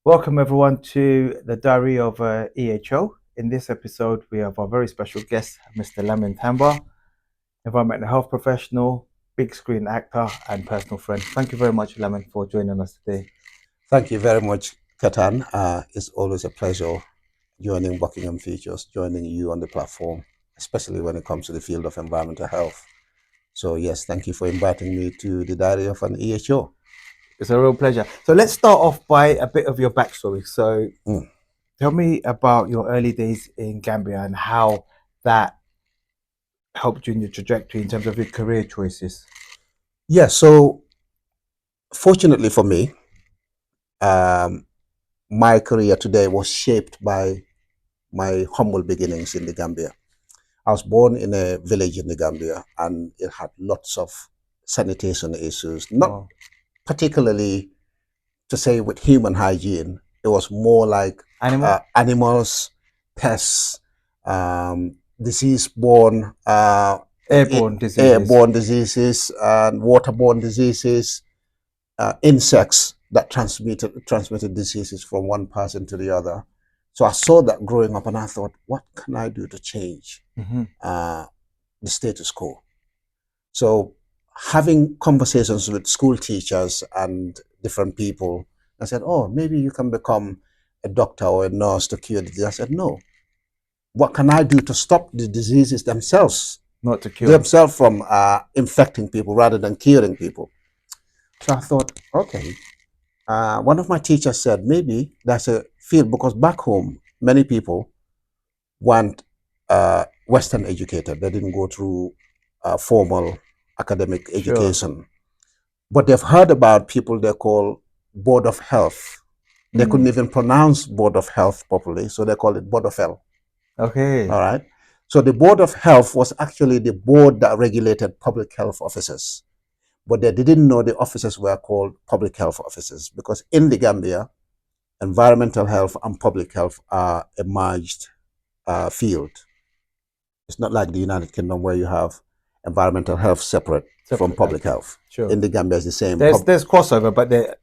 Welcome everyone to the Diary of EHO. In this episode, we have our very special guest, Mr. Lamin Tamba, environmental health professional, big screen actor, and personal friend. Thank you very much, Lamin, for joining us today. Thank you very much, Katan. It's always a pleasure joining Buckingham Features, joining you on the platform, especially when it comes to the field of environmental health. So, yes, thank you for inviting me to the Diary of an EHO. It's a real pleasure. So let's start off by a bit of your backstory. So Mm. tell me about your early days in Gambia and how that helped you in your trajectory in terms of your career choices. Yeah, so fortunately for me, um, my career today was shaped by my humble beginnings in the Gambia. I was born in a village in the Gambia and it had lots of sanitation issues, not Wow. particularly to say with human hygiene. It was more like Animal? animals, pests, disease-borne, Airborne diseases. airborne diseases, and waterborne diseases, insects that transmitted diseases from one person to the other. So I saw that growing up, and I thought, what can I do to change Mm-hmm. the status quo? So having conversations with school teachers and different people, I said, oh, maybe you can become a doctor or a nurse to cure the disease. I said, no. What can I do to stop the diseases Not to cure. themselves from infecting people rather than curing people? So I thought, okay. One of my teachers said, maybe that's a field because back home, many people weren't Western educated. They didn't go through formal academic Sure. education. But they've heard about people they call Board of Health. They couldn't even pronounce Board of Health properly, so they call it Board of Health. Okay. All right. So the Board of Health was actually the board that regulated public health officers. But they didn't know the officers were called public health officers because in the Gambia, environmental health and public health are a merged field. It's not like the United Kingdom where you have environmental health separate from public health. Sure. In the Gambia, it's the same. There's crossover, but they're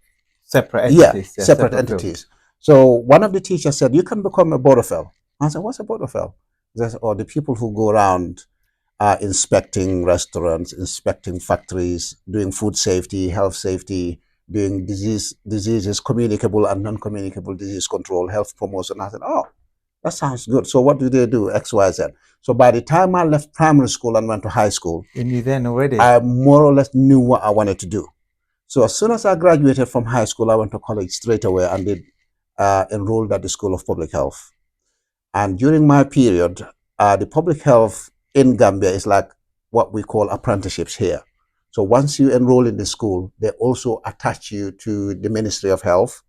separate Yeah, entities. They're separate fields. entities. So one of the teachers said, you can become a borderfell. I said, what's a borderfell? He says, oh, the people who go around inspecting restaurants, inspecting factories, doing food safety, health safety, doing diseases, communicable and non-communicable disease control, health promotion. I said, oh, that sounds good. So what do they do? X, Y, Z. So by the time I left primary school and went to high school, You knew then already. I more or less knew what I wanted to do. So as soon as I graduated from high school, I went to college straight away and did enrolled at the School of Public Health. And during my period, the public health in Gambia is like what we call apprenticeships here. So once you enroll in the school, they also attach you to the Ministry of Health,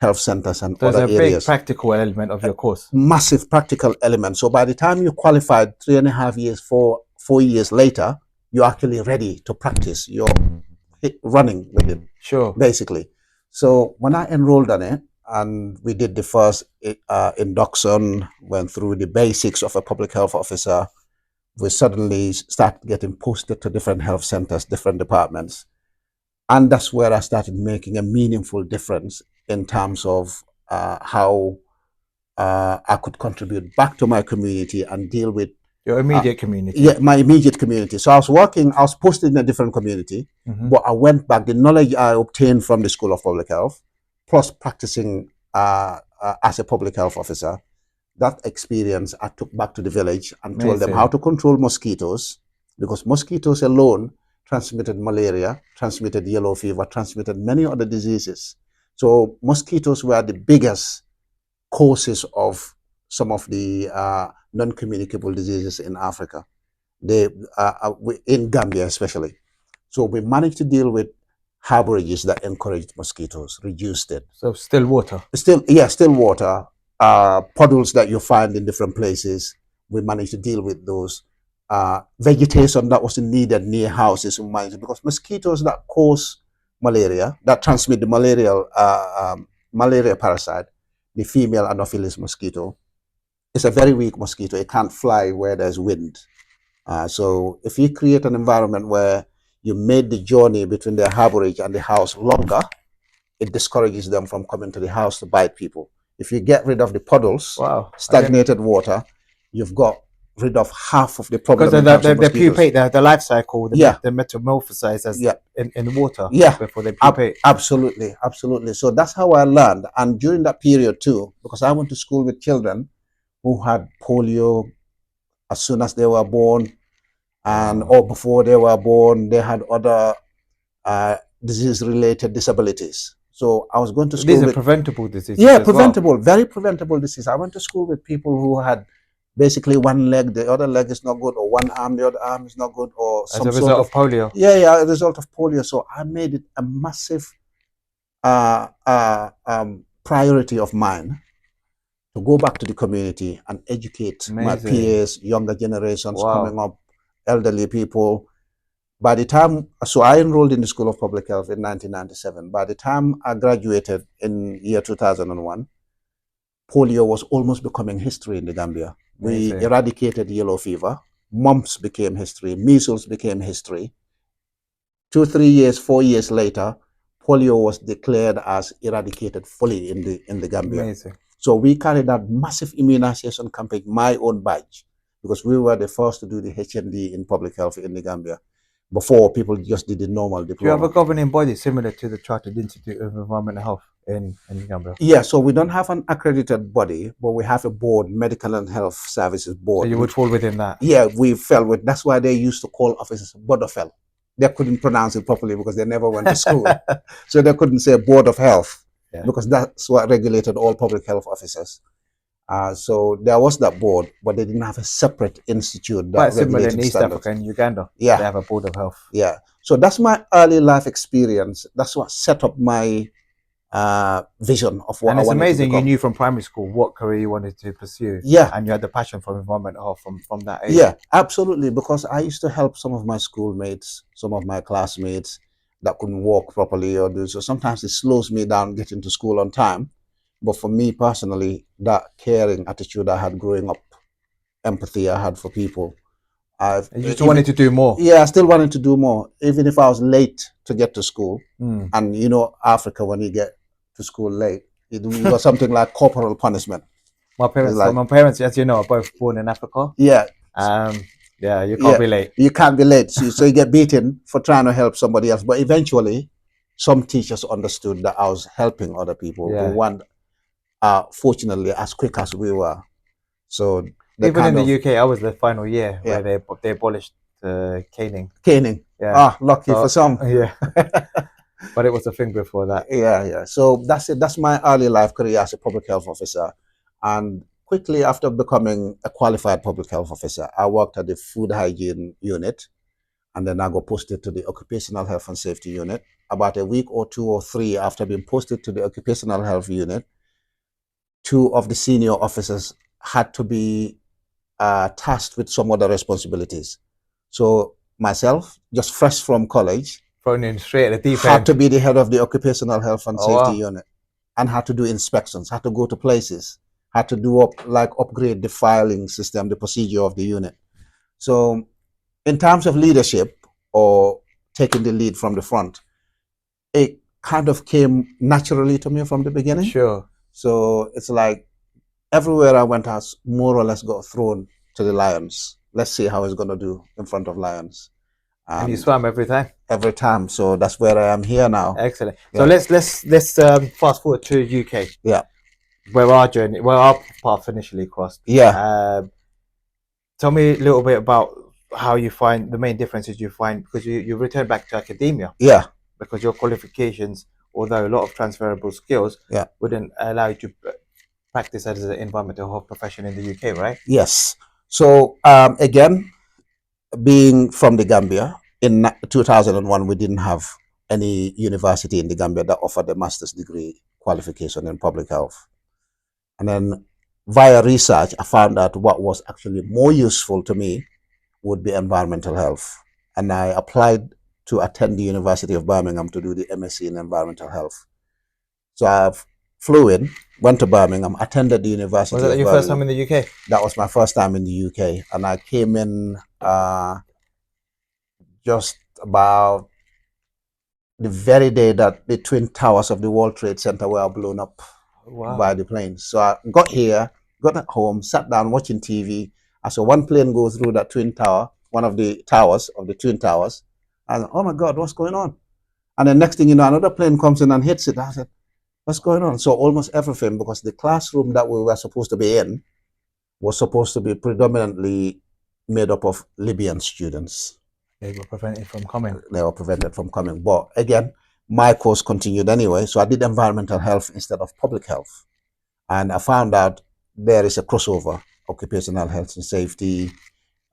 health centers, and There's other a areas. big practical element of your course. Massive practical element. So by the time you qualified 3.5 years, 4 years later, you're actually ready to practice. You're running with it, Sure. basically. So when I enrolled on it, and we did the first induction, went through the basics of a public health officer, we suddenly started getting posted to different health centers, different departments. And that's where I started making a meaningful difference in terms of how I could contribute back to my community and deal with your immediate community. Yeah, my immediate community. So I was posted in a different community, but I went back. The knowledge I obtained from the School of Public Health, plus practicing as a public health officer, that experience I took back to the village and told them how to control mosquitoes, because mosquitoes alone transmitted malaria, transmitted yellow fever, transmitted many other diseases. So mosquitoes were the biggest causes of some of the non-communicable diseases in Africa, in Gambia especially. So we managed to deal with harborages that encouraged mosquitoes, reduced it. So still water. Still water, puddles that you find in different places. We managed to deal with those. Vegetation that was needed near houses, because mosquitoes that cause malaria, that transmit the malaria parasite, the female Anopheles mosquito, is a very weak mosquito. It can't fly where there's wind. So if you create an environment where you made the journey between the harborage and the house longer, it discourages them from coming to the house to bite people. If you get rid of the puddles, Wow. stagnated water, you've got rid of half of the problem. Because they pupate, the life cycle, the metamorphosize as in water before they pupate. Absolutely, absolutely. So that's how I learned. And during that period too, because I went to school with children who had polio as soon as they were born, and or before they were born, they had other disease-related disabilities. So I was going to school. These are preventable diseases. Yeah, preventable, very preventable disease. I went to school with people who had basically one leg, the other leg is not good, or one arm, the other arm is not good, or as a result of polio. Yeah, a result of polio. So I made it a massive priority of mine to go back to the community and educate my peers, younger generations coming up, elderly people. By the time, so I enrolled in the School of Public Health in 1997. By the time I graduated in year 2001, polio was almost becoming history in the Gambia. We eradicated yellow fever, mumps became history, measles became history. 2, 3 years, 4 years later, polio was declared as eradicated fully in the Gambia. Amazing. So we carried out massive immunization campaign, my own batch, because we were the first to do the HND in public health in the Gambia. Before, people just did the normal diploma. Do you have a governing body similar to the Chartered Institute of Environmental Health in Gambia? Yeah, so we don't have an accredited body, but we have a board, Medical and Health Services Board. So you would fall within that? Yeah, we fell with. That's why they used to call officers Board of Health. They couldn't pronounce it properly because they never went to school. So they couldn't say Board of Health because that's what regulated all public health officers. So there was that board, but they didn't have a separate institute. Quite similar in East Africa and Uganda. Yeah. They have a board of health. Yeah. So that's my early life experience. That's what set up my vision of what I wanted to become. And it's amazing you knew from primary school what career you wanted to pursue. Yeah. And you had the passion for environmental health from that age. Yeah, absolutely. Because I used to help some of my schoolmates, some of my classmates that couldn't walk properly or do so. Sometimes it slows me down getting to school on time. But for me personally, that caring attitude I had growing up, empathy I had for people. You just wanted to do more. Yeah, I still wanted to do more. Even if I was late to get to school. And you know, Africa, when you get to school late, it was something like corporal punishment. My parents, as you know, are both born in Africa. Yeah. Yeah, you can't be late. You can't be late. So you get beaten for trying to help somebody else. But eventually, some teachers understood that I was helping other people who weren't, fortunately, as quick as we were. So even in the UK, I was the final year where they abolished caning. Caning. Yeah. Lucky for some. Yeah. But it was a thing before that. Yeah. So that's it. That's my early life career as a public health officer. And quickly after becoming a qualified public health officer, I worked at the food hygiene unit. And then I got posted to the occupational health and safety unit. About a week or 2 or 3 after being posted to the occupational health unit, 2 of the senior officers had to be tasked with some other responsibilities. So myself, just fresh from college, thrown in straight at the deep end, had to be the head of the occupational health and safety unit, and had to do inspections, had to go to places, had to do upgrade the filing system, the procedure of the unit. So in terms of leadership or taking the lead from the front, it kind of came naturally to me from the beginning. Sure. So it's like everywhere I went, I more or less got thrown to the lions. Let's see how it's going to do in front of lions. And you swam every time? Every time. So that's where I am here now. Excellent. So let's fast forward to UK. Yeah. Where our path initially crossed. Yeah. Tell me a little bit about how you find the main differences you find, because you return back to academia. Yeah. Because your qualifications, although a lot of transferable skills, wouldn't allow you to practice as an environmental health profession in the UK, right? Yes. So again, being from the Gambia, in 2001, we didn't have any university in the Gambia that offered a master's degree qualification in public health. And then via research, I found out what was actually more useful to me would be environmental health. And I applied to attend the University of Birmingham to do the MSc in environmental health. So I flew in, went to Birmingham, attended the University of Birmingham. Was that your first time in the UK? That was my first time in the UK. And I came in just about the very day that the Twin Towers of the World Trade Center were blown up by the planes. So I got here, got at home, sat down watching TV. I saw one plane go through that Twin Tower, one of the towers of the Twin Towers. And oh my God, what's going on? And the next thing you know, another plane comes in and hits it. I said, what's going on? So almost everything, because the classroom that we were supposed to be in was supposed to be predominantly made up of Libyan students. They were prevented from coming. They were prevented from coming. But again, my course continued anyway. So I did environmental health instead of public health. And I found out there is a crossover: occupational health and safety,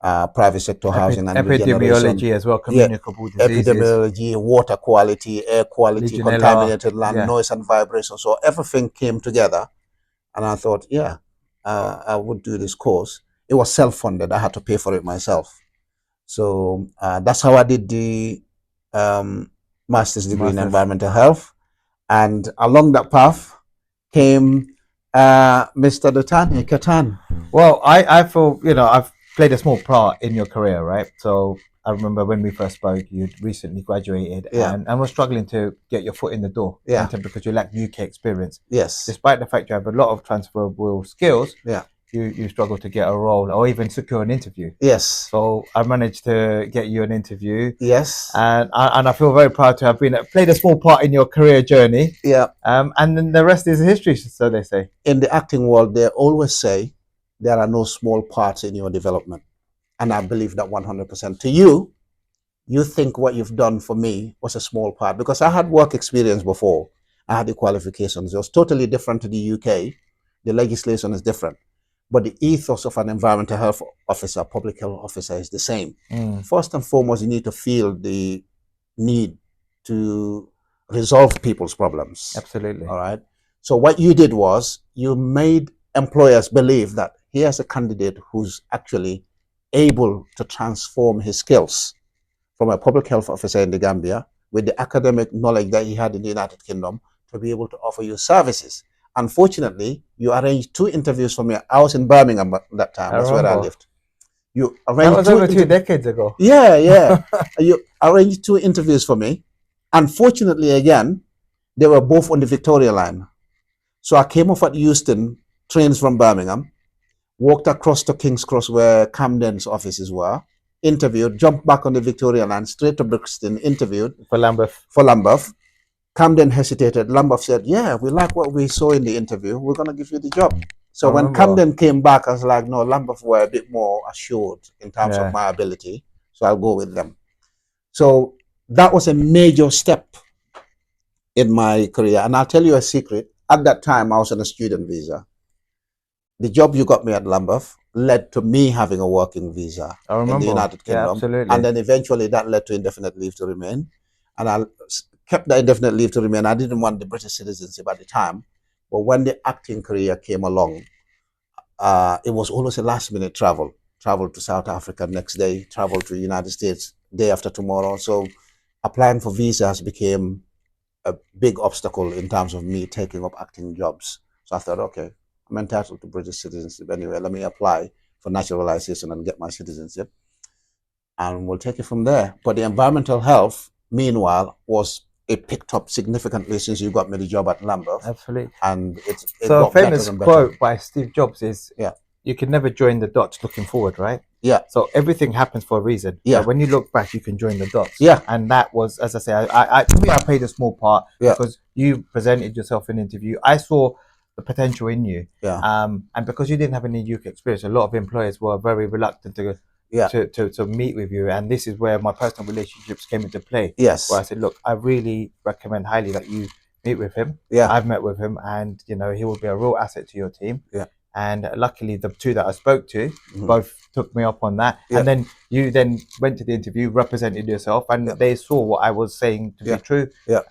private sector housing and epidemiology as well, communicable diseases. Epidemiology, water quality, air quality, Legionella, contaminated land, noise and vibration. So everything came together. And I thought, yeah, I would do this course. It was self-funded. I had to pay for it myself. So that's how I did the master's degree in environmental health. And along that path came Mr. Katan. Well, I feel, I've played a small part in your career, right? So I remember when we first spoke, you'd recently graduated and was struggling to get your foot in the door. Because you lacked UK experience. Yes. Despite the fact you have a lot of transferable skills. You struggle to get a role or even secure an interview. Yes. So I managed to get you an interview. Yes. And I feel very proud to have played a small part in your career journey. Yeah. And then the rest is history, so they say. In the acting world, they always say there are no small parts in your development. And I believe that 100%. To you, you think what you've done for me was a small part, because I had work experience before. I had the qualifications. It was totally different to the UK. The legislation is different. But the ethos of an environmental health officer, public health officer, is the same. First and foremost, you need to feel the need to resolve people's problems. Absolutely. All right. So what you did was you made employers believe that here's a candidate who's actually able to transform his skills from a public health officer in the Gambia with the academic knowledge that he had in the United Kingdom to be able to offer you services. Unfortunately, you arranged 2 interviews for me. I was in Birmingham at that time. That's where I lived. You arranged that was over 2 decades ago. Yeah. You arranged 2 interviews for me. Unfortunately, again, they were both on the Victoria line. So I came off at Euston, trains from Birmingham, walked across to King's Cross where Camden's offices were, interviewed, jumped back on the Victoria line, straight to Brixton, interviewed. For Lambeth. Camden hesitated. Lambeth said, yeah, we like what we saw in the interview. We're going to give you the job. So when Camden came back, I was like, no, Lambeth were a bit more assured in terms of my ability. So I'll go with them. So that was a major step in my career. And I'll tell you a secret. At that time, I was on a student visa. The job you got me at Lambeth led to me having a working visa in the United Kingdom. Yeah, absolutely. And then eventually that led to indefinite leave to remain. And I kept the indefinite leave to remain. I didn't want the British citizenship at the time. But when the acting career came along, it was always a last-minute travel. Travel to South Africa next day, travel to the United States day after tomorrow. So applying for visas became a big obstacle in terms of me taking up acting jobs. So I thought, okay, I'm entitled to British citizenship anyway. Let me apply for naturalization and get my citizenship. And we'll take it from there. But the environmental health, meanwhile, it picked up significantly since you got me the job at Lambeth. Absolutely. And it so got a famous better and better. quote by Steve Jobs is, you can never join the dots looking forward, right? Yeah. So everything happens for a reason. Yeah. So when you look back, you can join the dots. Yeah. And that was, as I say, to me, I played a small part because you presented yourself in an interview. I saw the potential in you. Yeah. And because you didn't have any UK experience, a lot of employers were very reluctant to meet with you. And this is where my personal relationships came into play. Yes. Where I said, look, I really recommend highly that you meet with him. Yeah. I've met with him, and he will be a real asset to your team. Yeah. And luckily, the 2 that I spoke to both took me up on that. Yeah. And then you then went to the interview, represented yourself, and they saw what I was saying to be true. Yeah.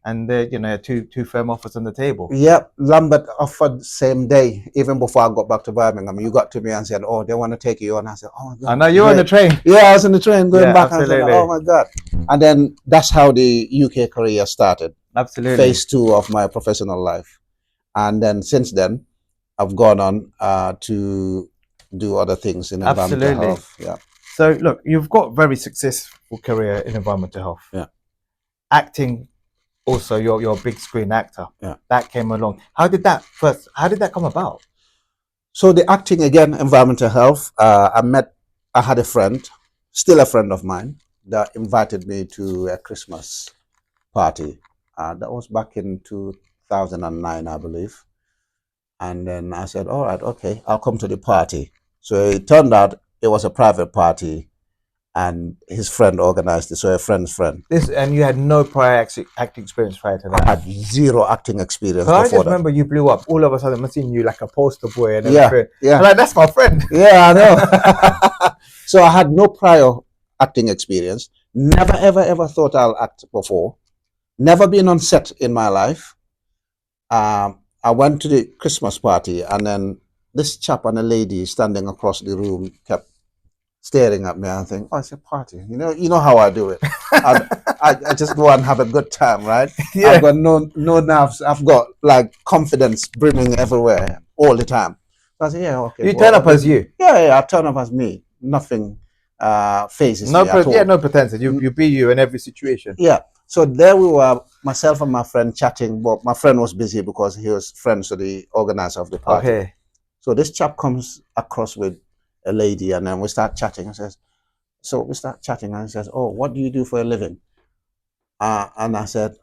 And the two firm offers on the table. Yeah, Lambert offered same day, even before I got back to Birmingham. You got to me and said, "Oh, they want to take you on." I said, "Oh my God!" I know you were on the train. Yeah, I was on the train going back. Absolutely. I said, "Oh my God!" And then that's how the UK career started. Absolutely. Phase 2 of my professional life, and then since then, I've gone on to do other things in environmental health. Yeah. So look, you've got a very successful career in environmental health. Yeah. acting also, you're a big screen actor. Yeah. That came along. How did that come about? So the acting again, environmental health. I had a friend, still a friend of mine, that invited me to a Christmas party. That was back in 2009, I believe. And then I said, all right, okay, I'll come to the party. So it turned out it was a private party, and his friend organized it. So a friend's friend. And you had no prior acting experience prior to that? I had zero acting experience I before just that. remember you blew up. All of a sudden, I'm seeing you like a poster boy and Yeah, everything. yeah. I'm like, that's my friend. Yeah, I know. So I had no prior acting experience. Never, ever, ever thought I'll act before. Never been on set in my life. I went to the Christmas party, and then this chap and a lady standing across the room kept staring at me, and I think, oh, it's a party. You know how I do it. I just go and have a good time, right? Yeah. I've got no nerves. I've got like confidence brimming everywhere all the time. So I said, yeah, okay. You turn up as you. Yeah, I turn up as me. Nothing phases me at all. Yeah, no pretenses. You be you in every situation. Yeah. So there we were, myself and my friend chatting, but my friend was busy because he was friends with the organizer of the party. Okay. So this chap comes across with a lady, and then we start chatting and says, and he says, oh, what do you do for a living? And I said,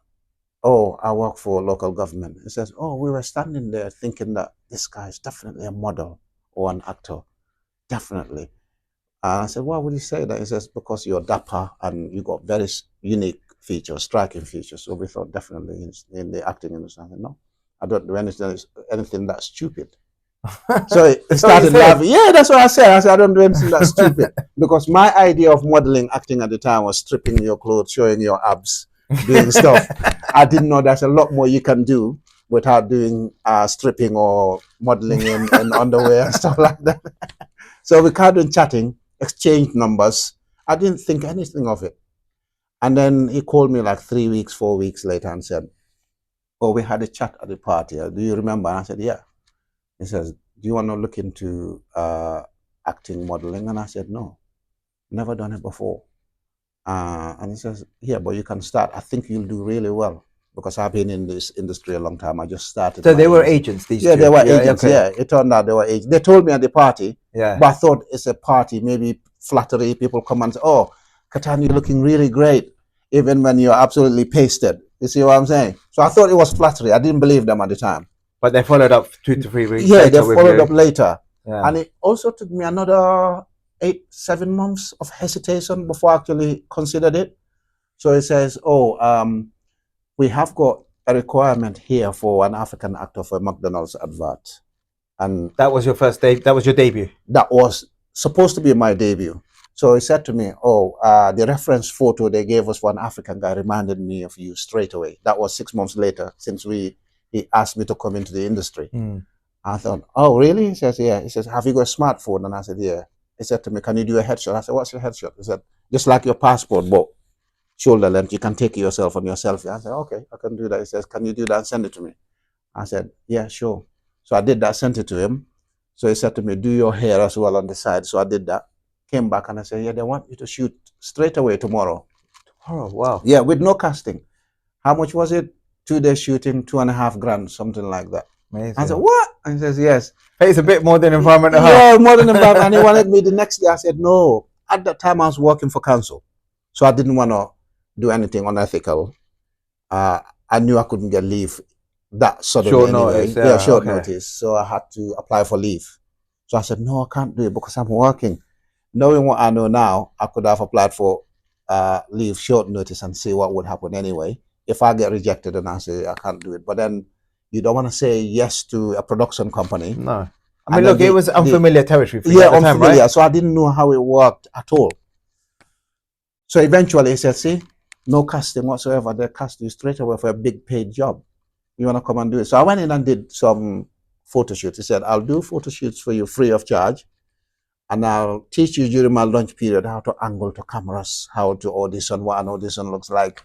oh, I work for local government. He says, oh, we were standing there thinking that this guy is definitely a model or an actor. Definitely. And I said, why would you say that? He says, because you're dapper and you got very unique features, striking features. So we thought definitely in the acting industry. I said, no, I don't do anything that's stupid. So it started laughing. Yeah, that's what I said. I said, I don't do anything that's stupid. Because my idea of modeling acting at the time was stripping your clothes, showing your abs, doing stuff. I didn't know there's a lot more you can do without doing stripping or modeling in underwear and stuff like that. So we carried chatting, exchanged numbers. I didn't think anything of it. And then he called me like 4 weeks later and said, oh, we had a chat at the party. Do you remember? And I said, yeah. He says, do you want to look into acting, modeling? And I said, no, never done it before. And he says, yeah, but you can start. I think you'll do really well because I've been in this industry a long time. I just started. So they were agents, these two? Yeah, they were agents, okay. Yeah. It turned out they were agents. They told me at the party, yeah. But I thought it's a party, maybe flattery. People come and say, oh, Katan, you're looking really great, even when you're absolutely pasted. You see what I'm saying? So I thought it was flattery. I didn't believe them at the time. But they followed up 2 to 3 weeks. Yeah, they followed up later. Yeah. And it also took me another 7 months of hesitation before I actually considered it. So it says, oh, we have got a requirement here for an African actor for a McDonald's advert. And that was your first day. That was your debut. That was supposed to be my debut. So he said to me, oh, the reference photo they gave us for an African guy reminded me of you straight away. That was 6 months later since he asked me to come into the industry. I thought, oh, really? He says, yeah. He says, have you got a smartphone? And I said, yeah. He said to me, can you do a headshot? I said, what's your headshot? He said, just like your passport, but shoulder length. You can take yourself on your selfie. I said, okay, I can do that. He says, can you do that and send it to me? I said, yeah, sure. So I did that, sent it to him. So he said to me, do your hair as well on the side. So I did that. Came back and I said, yeah, they want you to shoot straight away tomorrow. Tomorrow, wow. Yeah, with no casting. How much was it? 2 days shooting, $2.5 grand, something like that. Amazing. I said, what? And he says, yes. Pays a bit more than environmental health. Yeah, more than environmental. And he wanted me the next day. I said, no. At that time, I was working for council. So I didn't want to do anything unethical. I knew I couldn't get leave that suddenly short anyway. Notice, yeah, short notice. So I had to apply for leave. So I said, no, I can't do it because I'm working. Knowing what I know now, I could have applied for leave short notice and see what would happen anyway. If I get rejected and I say I can't do it. But then you don't want to say yes to a production company. No. I mean, look, it was unfamiliar territory for you at the time, unfamiliar. Right? So I didn't know how it worked at all. So eventually he said, see, no casting whatsoever. They cast you straight away for a big paid job. You want to come and do it? So I went in and did some photo shoots. He said, I'll do photo shoots for you free of charge. And I'll teach you during my lunch period how to angle to cameras, how to audition, what an audition looks like.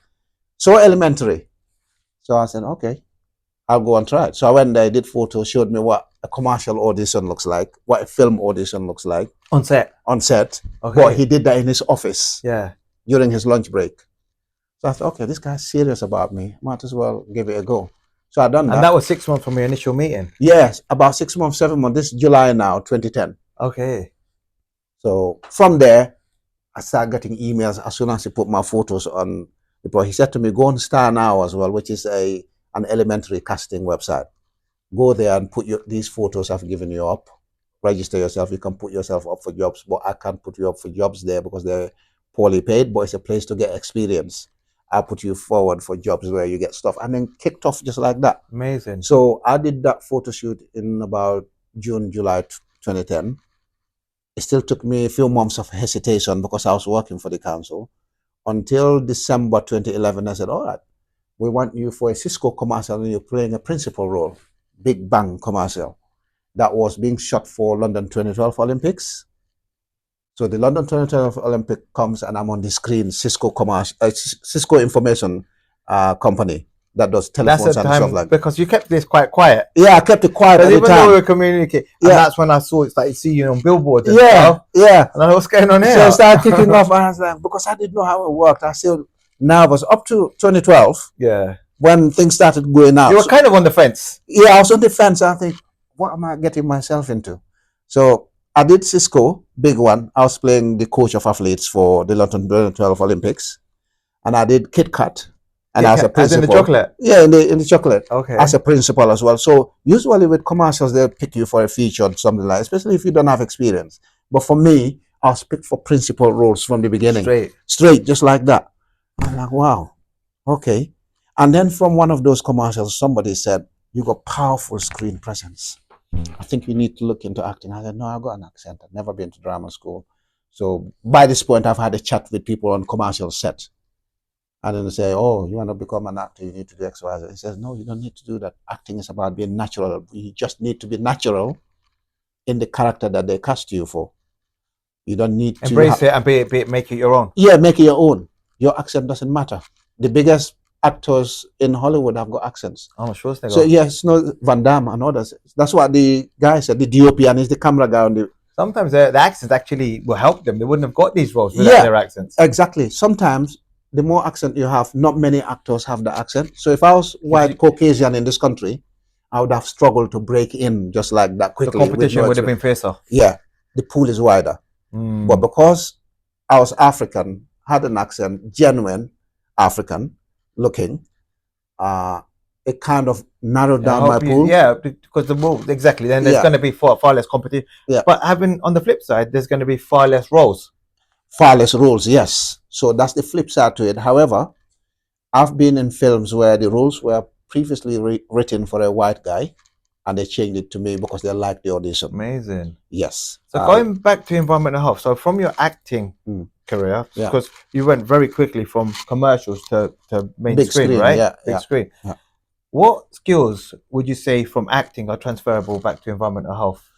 So elementary. So I said, okay, I'll go and try it. So I went there, did photos, showed me what a commercial audition looks like, what a film audition looks like. On set? On set. Okay. But he did that in his office. Yeah. During his lunch break. So I thought, okay, this guy's serious about me. Might as well give it a go. So I done that. And that was 6 months from your initial meeting? Yes, about 6 months, 7 months. This is July now, 2010. Okay. So from there, I started getting emails as soon as he put my photos on the board. He said to me, go on Star Now as well, which is an elementary casting website. Go there and put these photos I've given you up. Register yourself. You can put yourself up for jobs, but I can't put you up for jobs there because they're poorly paid, but it's a place to get experience. I'll put you forward for jobs where you get stuff. And then kicked off just like that. Amazing. So I did that photo shoot in about June, July 2010. It still took me a few months of hesitation because I was working for the council. Until December 2011, I said, all right, we want you for a Cisco commercial and you're playing a principal role. Big Bang commercial. That was being shot for London 2012 Olympics. So the London 2012 Olympic comes and I'm on the screen, Cisco information company that does telephones and stuff like that. Because you kept this quite quiet. Yeah, I kept it quiet at the even time. though we were communicating, and that's when I saw it, like, see you on billboards and yeah, stuff. Yeah. And I know what's going on here. So I started kicking off and I was like, because I didn't know how it worked. I still nervous up to 2012. Yeah. When things started going out. You were kind of on the fence. Yeah, I was on the fence. I think, what am I getting myself into? So I did Cisco, big one. I was playing the coach of athletes for the London 2012 Olympics. And I did Kit Kat. And as a principal. As in the chocolate? Yeah, in the chocolate. Okay. As a principal as well. So usually with commercials, they'll pick you for a feature or something like that, especially if you don't have experience. But for me, I was picked for principal roles from the beginning. Straight, just like that. I'm like, wow, okay. And then from one of those commercials, somebody said, you got powerful screen presence. I think you need to look into acting. I said, no, I've got an accent. I've never been to drama school. So by this point, I've had a chat with people on commercial set. And then they say, oh, you want to become an actor, you need to do X, Y, Z. He says, no, you don't need to do that. Acting is about being natural. You just need to be natural in the character that they cast you for. You don't need to embrace it and make it your own. Yeah, make it your own. Your accent doesn't matter. The biggest actors in Hollywood have got accents. Oh, sure. So yes, no, Van Damme and others. That's what the guy said. The DOP and he's the camera guy on the. Sometimes the accents actually will help them. They wouldn't have got these roles without their accents. Exactly. Sometimes the more accent you have, not many actors have the accent. So if I was white Caucasian in this country, I would have struggled to break in just like that quickly. The competition would have been fiercer. Yeah, the pool is wider. But because I was African, had an accent, genuine African looking, it kind of narrowed down my pool. Yeah, because the role, exactly. Then there's going to be far less competition. Yeah. But having on the flip side, there's going to be far less roles. Far less roles, yes. So that's the flip side to it. However, I've been in films where the roles were previously written for a white guy, and they changed it to me because they liked the audition. Amazing. Yes. So going back to environmental health, so from your acting career, because you went very quickly from commercials to main screen, right? Yeah, big screen. Yeah. What skills would you say from acting are transferable back to environmental health?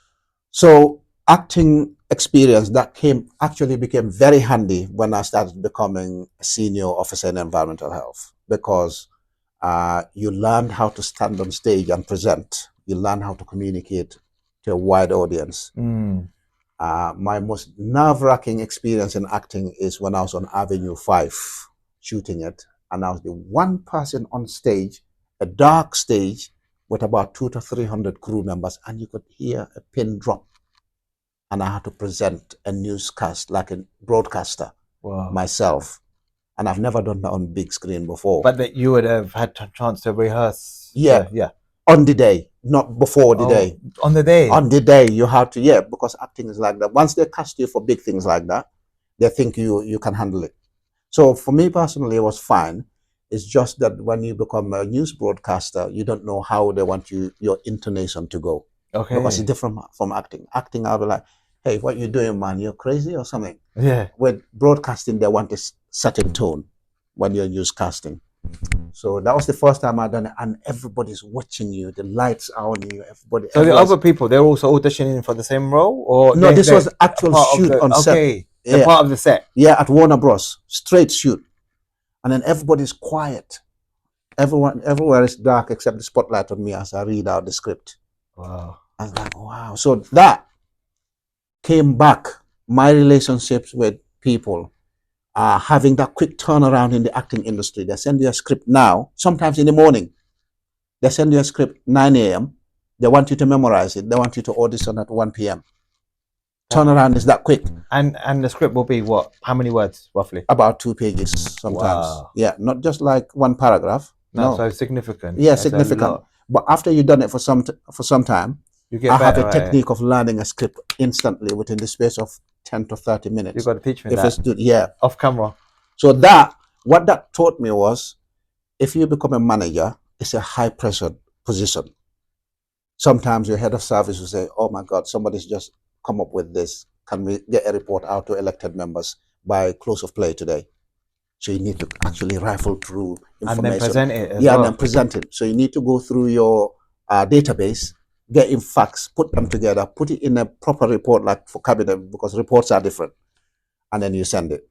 So acting experience that became very handy when I started becoming a senior officer in environmental health, because you learned how to stand on stage and present. You learn how to communicate to a wide audience. My most nerve-wracking experience in acting is when I was on Avenue 5 shooting it, and I was the one person on stage, a dark stage with about 200 to 300 crew members, and you could hear a pin drop. And I had to present a newscast like a broadcaster myself. And I've never done that on big screen before. But that you would have had a chance to rehearse. Yeah. On the day, not before the day. On the day? On the day, you have to, because acting is like that. Once they cast you for big things like that, they think you can handle it. So for me personally, it was fine. It's just that when you become a news broadcaster, you don't know how they want your intonation to go. Okay. Because it's different from acting. Acting, I'll be like, hey, what you doing, man? You're crazy or something? Yeah. With broadcasting, they want a certain tone when you're newscasting. So that was the first time I'd done it, and everybody's watching you. The lights are on you. Everybody. So the other people, they're also auditioning for the same role, or no? This was actual shoot on set. Okay, they're part of the set. Yeah, at Warner Bros. Straight shoot, and then everybody's quiet. Everywhere is dark except the spotlight on me as I read out the script. Wow. I was like, wow. So that came back. My relationships with people having that quick turnaround in the acting industry. They send you a script now, sometimes in the morning. They send you a script 9 a.m. They want you to memorize it. They want you to audition at 1 p.m. Turnaround is that quick. And the script will be what? How many words roughly? About 2 pages sometimes. Wow. Yeah, not just like one paragraph. No, so significant. Yeah, That's significant. But after you've done it for some time, you get I have better a technique of learning a script instantly within the space of 10 to 30 minutes. You've got to teach me if that. It's good, yeah. Off camera. So what that taught me was, if you become a manager, it's a high pressure position. Sometimes your head of service will say, oh my God, somebody's just come up with this. Can we get a report out to elected members by close of play today? So you need to actually rifle through information. And then present it as well. and then present it. So you need to go through your database, get in facts, put them together, put it in a proper report like for cabinet, because reports are different. And then you send it.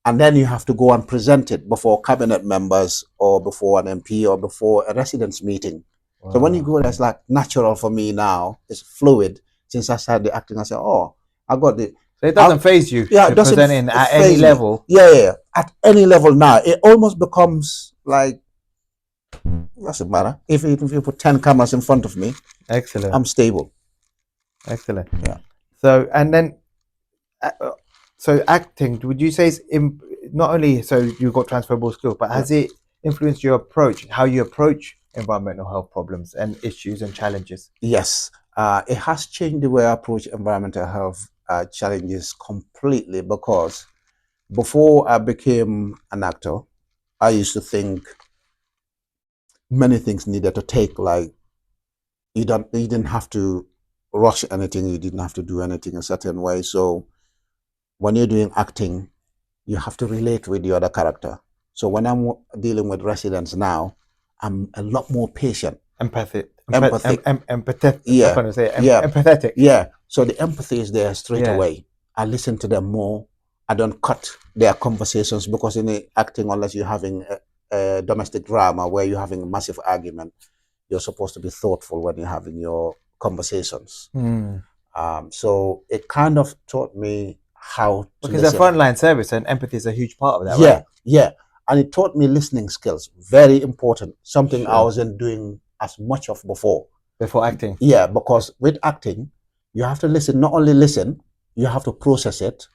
And then you have to go and present it before cabinet members or before an MP or before a residents meeting. Wow. So when you go, that's like natural for me now. It's fluid. Since I started acting, I said, oh, I got the... So it doesn't phase you to present it at any level? Yeah. At any level now. It almost becomes like, doesn't matter. If you put 10 cameras in front of me, excellent, I'm stable. Excellent. Yeah. So, and then, so acting, would you say is not only so you've got transferable skills, but has it influenced your approach, how you approach environmental health problems and issues and challenges? Yes. It has changed the way I approach environmental health challenges completely, because before I became an actor, I used to think many things needed to take, like you didn't have to rush anything, you didn't have to do anything a certain way. So when you're doing acting, you have to relate with the other character. So when I'm dealing with residents now, I'm a lot more patient. Empathetic. Yeah. Empathetic. Yeah. So the empathy is there straight away. I listen to them more. I don't cut their conversations, because in the acting, unless you're having a domestic drama where you're having a massive argument, you're supposed to be thoughtful when you're having your conversations. So it kind of taught me how to because a frontline service and empathy is a huge part of that, right? Yeah. And it taught me listening skills, very important, something I wasn't doing as much of before acting. Yeah, because with acting, you have to listen, not only listen, you have to process it.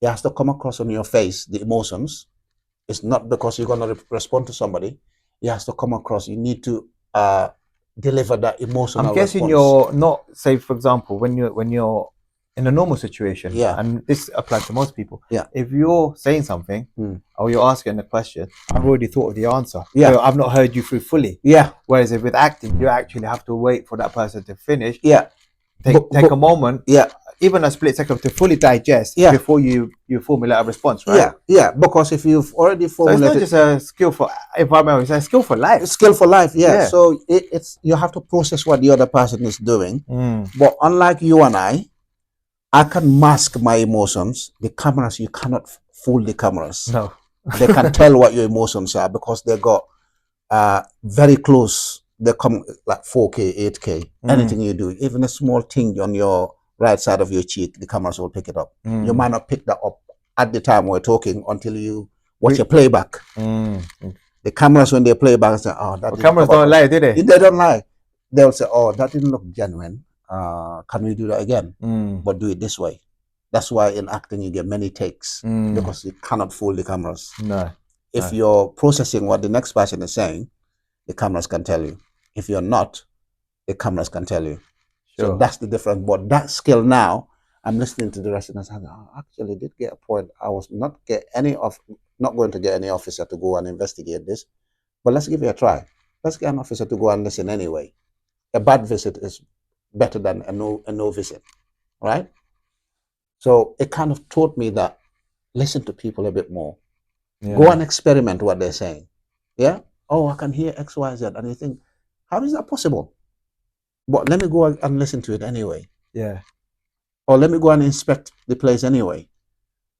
It has to come across on your face, the emotions. It's not because you're going to respond to somebody. It has to come across. You need to deliver that emotional I'm guessing response. You're not, say for example, when you're in a normal situation, and this applies to most people, if you're saying something or you're asking a question, I've already thought of the answer. So I've not heard you through fully. Whereas if with acting, you actually have to wait for that person to finish. Take a moment. Even a split second to fully digest before you formulate a response, right? Because if you've already formulated, so it's not just a skill for environmental, it's a skill for life. Skill for life, So it's you have to process what the other person is doing. But unlike you and I can mask my emotions. The cameras, you cannot fool the cameras. No. They can tell what your emotions are, because they got very close. They come like 4K, 8K. Anything you do, even a small thing on your right side of your cheek, the cameras will pick it up. You might not pick that up at the time we're talking until you watch a playback. The cameras, when they play back, say, oh, that cameras don't lie, do they? They don't lie. They'll say, oh, that didn't look genuine. Can we do that again? But do it this way. That's why in acting you get many takes, because you cannot fool the cameras. If you're processing what the next person is saying, the cameras can tell you. If you're not, the cameras can tell you. So that's the difference. But that skill now, I'm listening to the residents and I actually did get a point. I was not going to get any officer to go and investigate this, but let's give it a try. Let's get an officer to go and listen anyway. A bad visit is better than a no visit, right? So it kind of taught me that listen to people a bit more. Go and experiment what they're saying. Oh, I can hear X, Y, Z, and you think, how is that possible? But let me go and listen to it anyway. Or let me go and inspect the place anyway.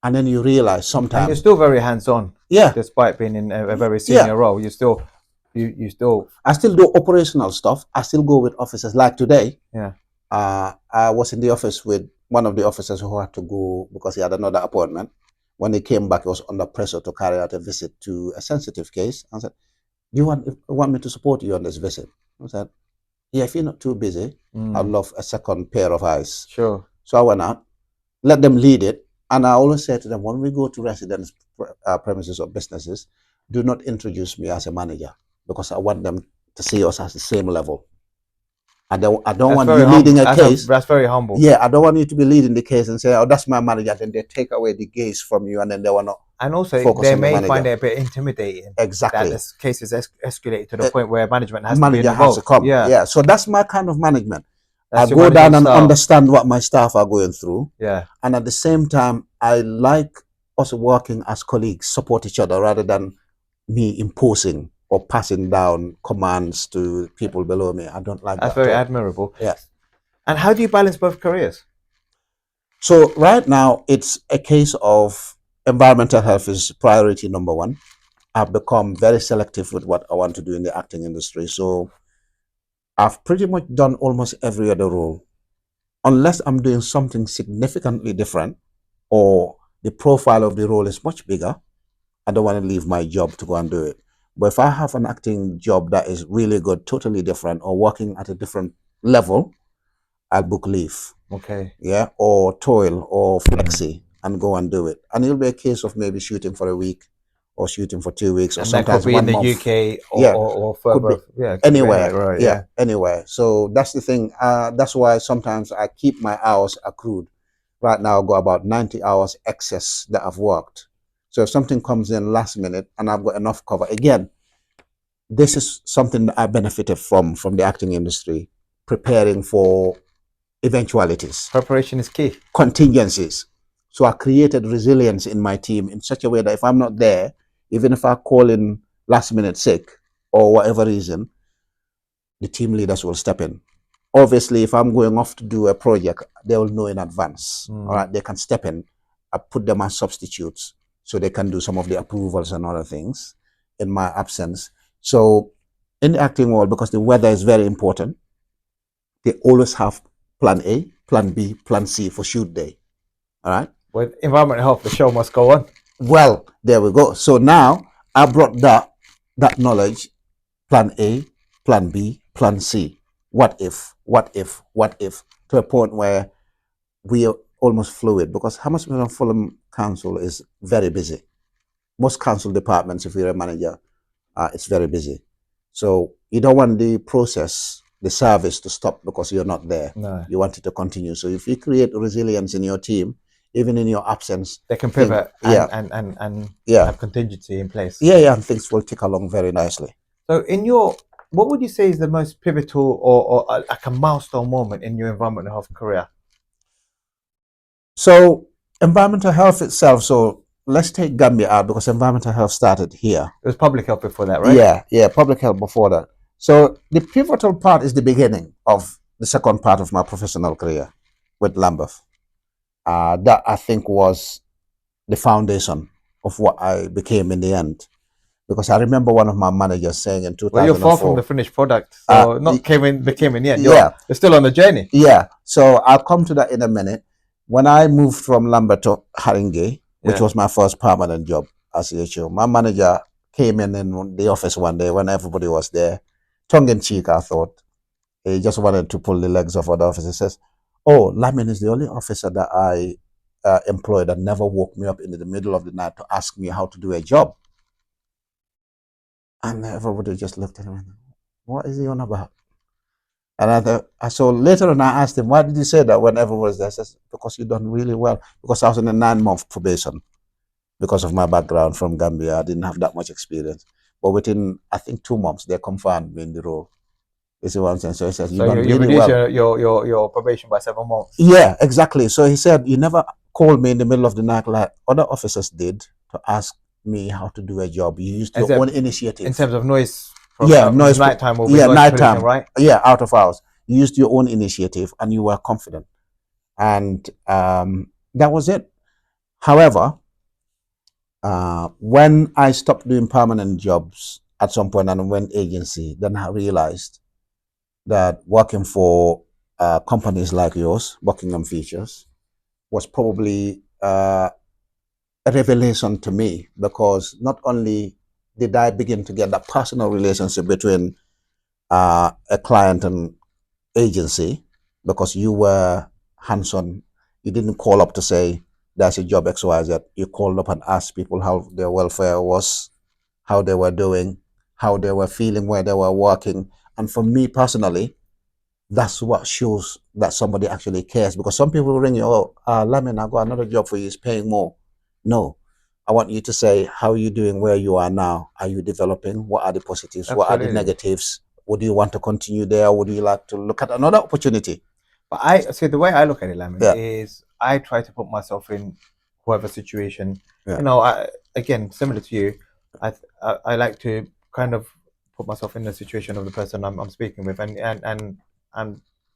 And then you realize sometimes... And you're still very hands-on. Despite being in a very senior role, you still... I still do operational stuff. I still go with officers. Like today, I was in the office with one of the officers who had to go because he had another appointment. When he came back, he was under pressure to carry out a visit to a sensitive case. I said, do you want me to support you on this visit? I said, yeah, if you're not too busy, I'd love a second pair of eyes. Sure. So I went out, let them lead it. And I always say to them, when we go to residents' premises or businesses, do not introduce me as a manager, because I want them to see us as the same level. I don't want you leading a case. That's very humble. Yeah, I don't want you to be leading the case and say, oh, that's my manager. Then they take away the gaze from you, and then they will not. And also, they may find it a bit intimidating. Exactly. That this case is escalated to the point where management has to come. Yeah. So that's my kind of management. That's I go down and understand what my staff are going through. Yeah. And at the same time, I like us working as colleagues, support each other, rather than me imposing or passing down commands to people below me. I don't like that. That's very admirable. Yes. And how do you balance both careers? So right now, it's a case of environmental health is priority number one. I've become very selective with what I want to do in the acting industry. So I've pretty much done almost every other role, unless I'm doing something significantly different or the profile of the role is much bigger. I don't want to leave my job to go and do it. But if I have an acting job that is really good, totally different, or working at a different level, I'll book leave. Okay. Yeah, or toil or flexi and go and do it. And it'll be a case of maybe shooting for a week or shooting for 2 weeks, or and sometimes that could be 1 in month. the UK or further. Anywhere. Anywhere. So that's the thing. That's why sometimes I keep my hours accrued. Right now, I've got about 90 hours excess that I've worked. So if something comes in last minute and I've got enough cover, again, this is something that I benefited from the acting industry, preparing for eventualities. Preparation is key. Contingencies. So I created resilience in my team in such a way that if I'm not there, even if I call in last minute sick or whatever reason, the team leaders will step in. Obviously, if I'm going off to do a project, they will know in advance. All right, they can step in. I put them as substitutes so they can do some of the approvals and other things in my absence. So in the acting world, because the weather is very important, they always have plan A, plan B, plan C for shoot day. All right. With environmental health, the show must go on. Well, there we go. So now I brought that knowledge, plan A, plan B, plan C. What if, to a point where we are almost fluid, because Hammersmith and Fulham Council is very busy. Most council departments, if you're a manager, it's very busy. So you don't want the process, the service to stop because you're not there. No. You want it to continue. So if you create resilience in your team, even in your absence, they can pivot and have contingency in place. Yeah, and things will tick along very nicely. So what would you say is the most pivotal or like a milestone moment in your environmental health career? So environmental health itself, so let's take Gambia out, because environmental health started here. It was public health before that, right? Yeah, public health before that. So the pivotal part is the beginning of the second part of my professional career with Lambeth. That I think was the foundation of what I became in the end. Because I remember one of my managers saying in 2004... Well, you're far from the finished product, so became in the end. You're still on the journey. Yeah, so I'll come to that in a minute. When I moved from Lambeth to Haringey, which was my first permanent job as EHO, my manager came in the office one day when everybody was there, tongue-in-cheek, I thought. He just wanted to pull the legs off other officers. He says, oh, Lamin is the only officer that I employed that never woke me up in the middle of the night to ask me how to do a job. And everybody just looked at him and, what is he on about? And so later on I asked him, why did you say that when everyone was there? I said, because you've done really well. Because I was in a 9-month probation because of my background from Gambia. I didn't have that much experience. But within, I think, 2 months, they confirmed me in the role. You see what I'm saying? So he says, you've done really well. So you reduced your probation by 7 months? Yeah, exactly. So he said, you never called me in the middle of the night like other officers did to ask me how to do a job. You used your own initiative. In terms of noise? Noise. Nighttime will be nighttime, right? Yeah, out of hours. You used your own initiative and you were confident. And that was it. However, when I stopped doing permanent jobs at some point and went agency, then I realized that working for companies like yours, Buckingham Features, was probably a a revelation to me, because not only did I begin to get that personal relationship between a client and agency, because you were hands-on. You didn't call up to say there's a job XYZ. You called up and asked people how their welfare was, how they were doing, how they were feeling, where they were working. And for me personally, that's what shows that somebody actually cares. Because some people will ring you, oh, Lamin, I got another job for you, it's paying more. No, I want you to say, how are you doing where you are now? Are you developing? What are the positives? What are the negatives? Would you want to continue there? Would you like to look at another opportunity? But I see, the way I look at it, Lamin, is I try to put myself in whatever situation. You know, again, similar to you, I like to kind of put myself in the situation of the person I'm speaking with, and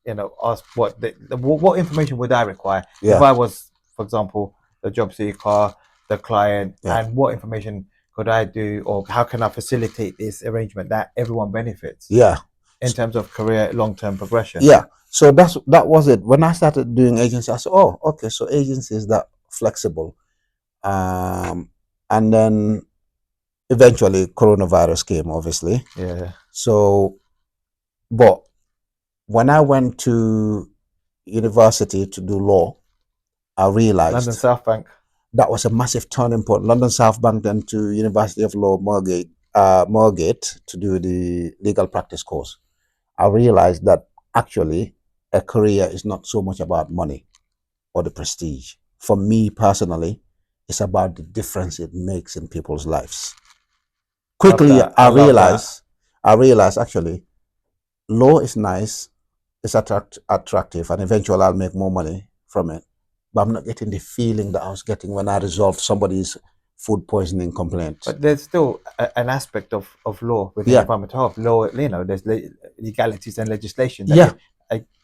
you know, ask what information would I require if I was, for example, the job seeker, the client, and what information could I do, or how can I facilitate this arrangement that everyone benefits? In terms of career long-term progression. So that was it. When I started doing agency, I said, oh, okay, so agency is that flexible. And then eventually coronavirus came, obviously. So, but when I went to university to do law, I realized London South Bank. That was a massive turning point. London South Bank, then to University of Law, Moorgate to do the legal practice course. I realized that actually a career is not so much about money or the prestige. For me personally, it's about the difference it makes in people's lives. Quickly, I realized actually law is nice, it's attractive, and eventually I'll make more money from it. But I'm not getting the feeling that I was getting when I resolved somebody's food poisoning complaint. But there's still an aspect of law within environmental health. Law, you know, there's legalities and legislation.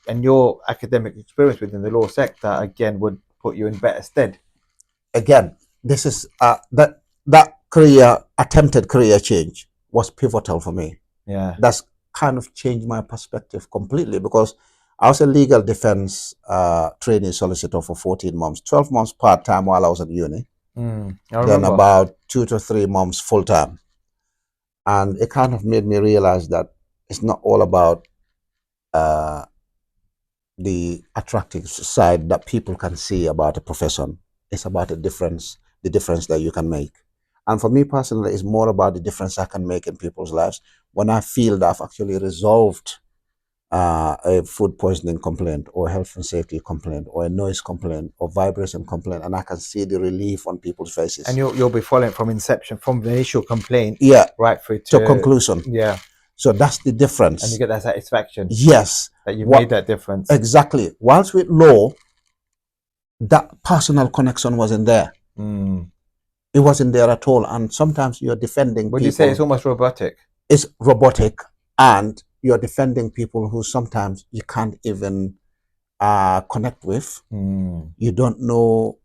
And your academic experience within the law sector, again, would put you in better stead. Again, this is that attempted career change was pivotal for me. That's kind of changed my perspective completely, because I was a legal defense trainee solicitor for 14 months, 12 months part-time while I was at uni. Then about 2 to 3 months full-time. And it kind of made me realize that it's not all about the attractive side that people can see about a profession. It's about the difference that you can make. And for me personally, it's more about the difference I can make in people's lives when I feel that I've actually resolved a food poisoning complaint, or health and safety complaint, or a noise complaint, or vibration complaint, and I can see the relief on people's faces. And you'll be following from inception, from the initial complaint, right through to conclusion. So that's the difference. And you get that satisfaction. Yes. That you made that difference. Exactly. Whilst with law, that personal connection wasn't there. It wasn't there at all. And sometimes you're defending Would you say it's almost robotic? It's robotic, and you're defending people who sometimes you can't even connect with. You don't know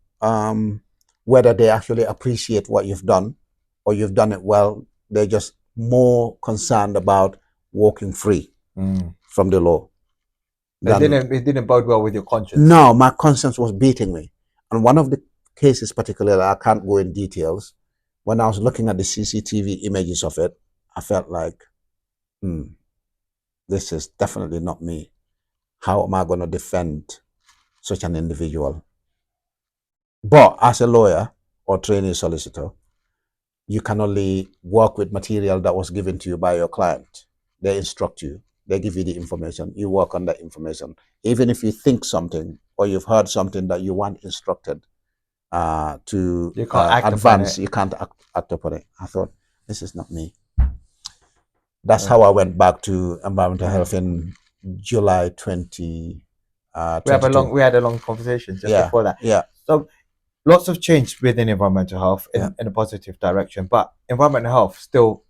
whether they actually appreciate what you've done, or you've done it well. They're just more concerned about walking free from the law. It didn't bode well with your conscience. No, my conscience was beating me. And one of the cases particularly, I can't go in details, when I was looking at the CCTV images of it, I felt like, this is definitely not me. How am I going to defend such an individual? But as a lawyer or trainee solicitor, you can only work with material that was given to you by your client. They instruct you. They give you the information. You work on that information. Even if you think something or you've heard something that you want instructed to advance, you can't act upon it. I thought, this is not me. That's how I went back to environmental health in July 2022. We had a long conversation just before that. So lots of change within environmental health in a positive direction, but environmental health still,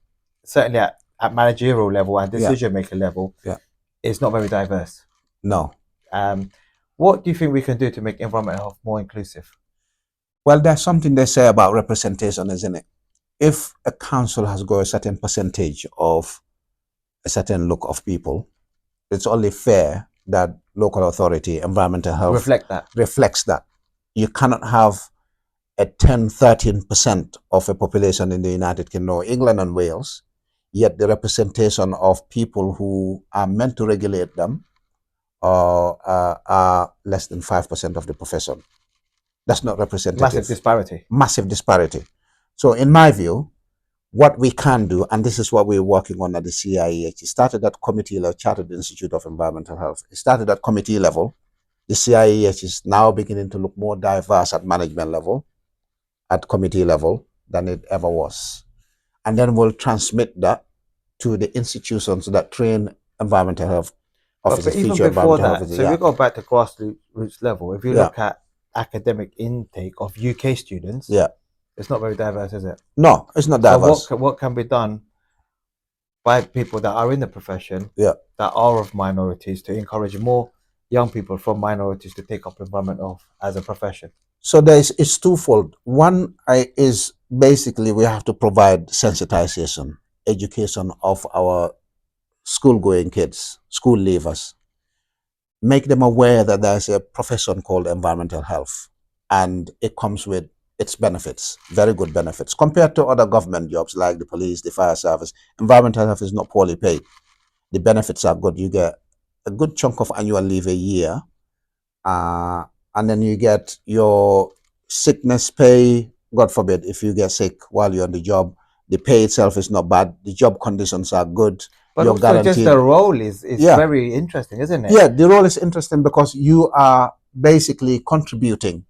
certainly at managerial level and decision maker level, is not very diverse. No. What do you think we can do to make environmental health more inclusive? Well, there's something they say about representation, isn't it? If a council has got a certain percentage of a certain look of people, it's only fair that local authority, environmental health reflects that. You cannot have at 10-13% of a population in the United Kingdom, England and Wales, yet the representation of people who are meant to regulate them are less than 5% of the profession. That's not representative. Massive disparity. Massive disparity. So in my view, what we can do, and this is what we're working on at the CIEH, it started at committee level, Chartered Institute of Environmental Health. It started at committee level. The CIEH is now beginning to look more diverse at management level, at committee level, than it ever was. And then we'll transmit that to the institutions that train environmental health officers, but even future before environmental that, officers. so we go back to grassroots level. If you Yeah. look at academic intake of UK students, Yeah. it's not very diverse, is it? No, it's not diverse. So what can be done by people that are in the profession, Yeah. that are of minorities, to encourage more young people from minorities to take up environmental as a profession? So it's twofold. One is basically we have to provide sensitization, education of our school-going kids, school leavers, make them aware that there's a profession called environmental health, and it comes with its benefits, very good benefits. Compared to other government jobs like the police, the fire service, environmental health is not poorly paid. The benefits are good. You get a good chunk of annual leave a year, and then you get your sickness pay. God forbid, if you get sick while you're on the job, the pay itself is not bad. The job conditions are good. But you're also guaranteed. just the role is Yeah. very interesting, isn't it? Yeah, the role is interesting because you are basically contributing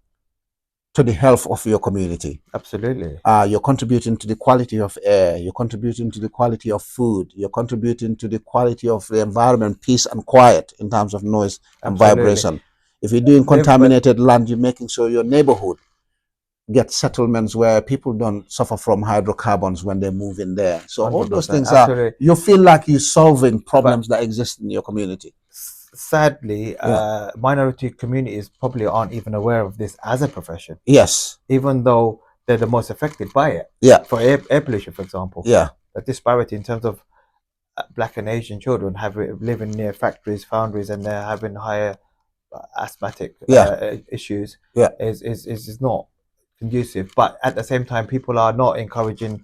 to the health of your community. Absolutely. You're contributing to the quality of air. You're contributing to the quality of food. You're contributing to the quality of the environment, peace and quiet in terms of noise and vibration. If you're doing contaminated land, you're making sure your neighborhood gets settlements where people don't suffer from hydrocarbons when they move in there. So all those things are, you feel like you're solving problems that exist in your community. Sadly, minority communities probably aren't even aware of this as a profession. Yes. Even though they're the most affected by it. Yeah. For air pollution, for example. Yeah. The disparity in terms of Black and Asian children living near factories, foundries, and they're having higher asthmatic issues is not conducive. But at the same time, people are not encouraging,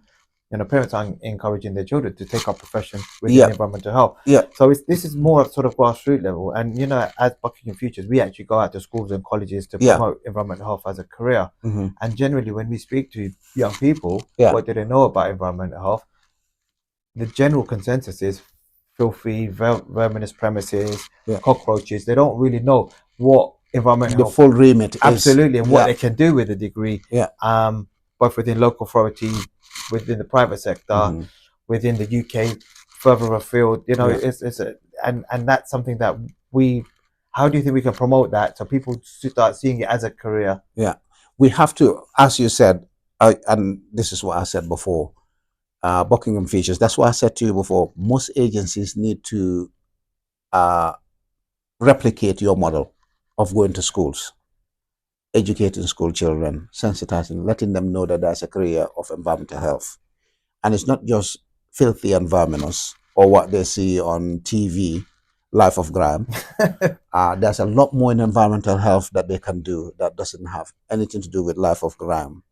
parents aren't encouraging their children to take up profession within environmental health. Yeah. So this is more sort of grassroots level. And, as Buckingham Futures, we actually go out to schools and colleges to promote environmental health as a career. Mm-hmm. And generally, when we speak to young people, what do they know about environmental health? The general consensus is filthy, verminous premises, cockroaches. They don't really know what environmental health, full remit is. Absolutely, and what they can do with a degree. Yeah. Both within local authority, within the private sector, within the UK, further afield. And that's something that how do you think we can promote that so people start seeing it as a career? Yeah, we have to, as you said, and this is what I said before. Buckingham Features. That's what I said to you before. Most agencies need to replicate your model of going to schools, educating school children, sensitizing, letting them know that there's a career of environmental health. And it's not just filthy environmentals or what they see on TV, Life of Graham. There's a lot more in environmental health that they can do that doesn't have anything to do with Life of Graham.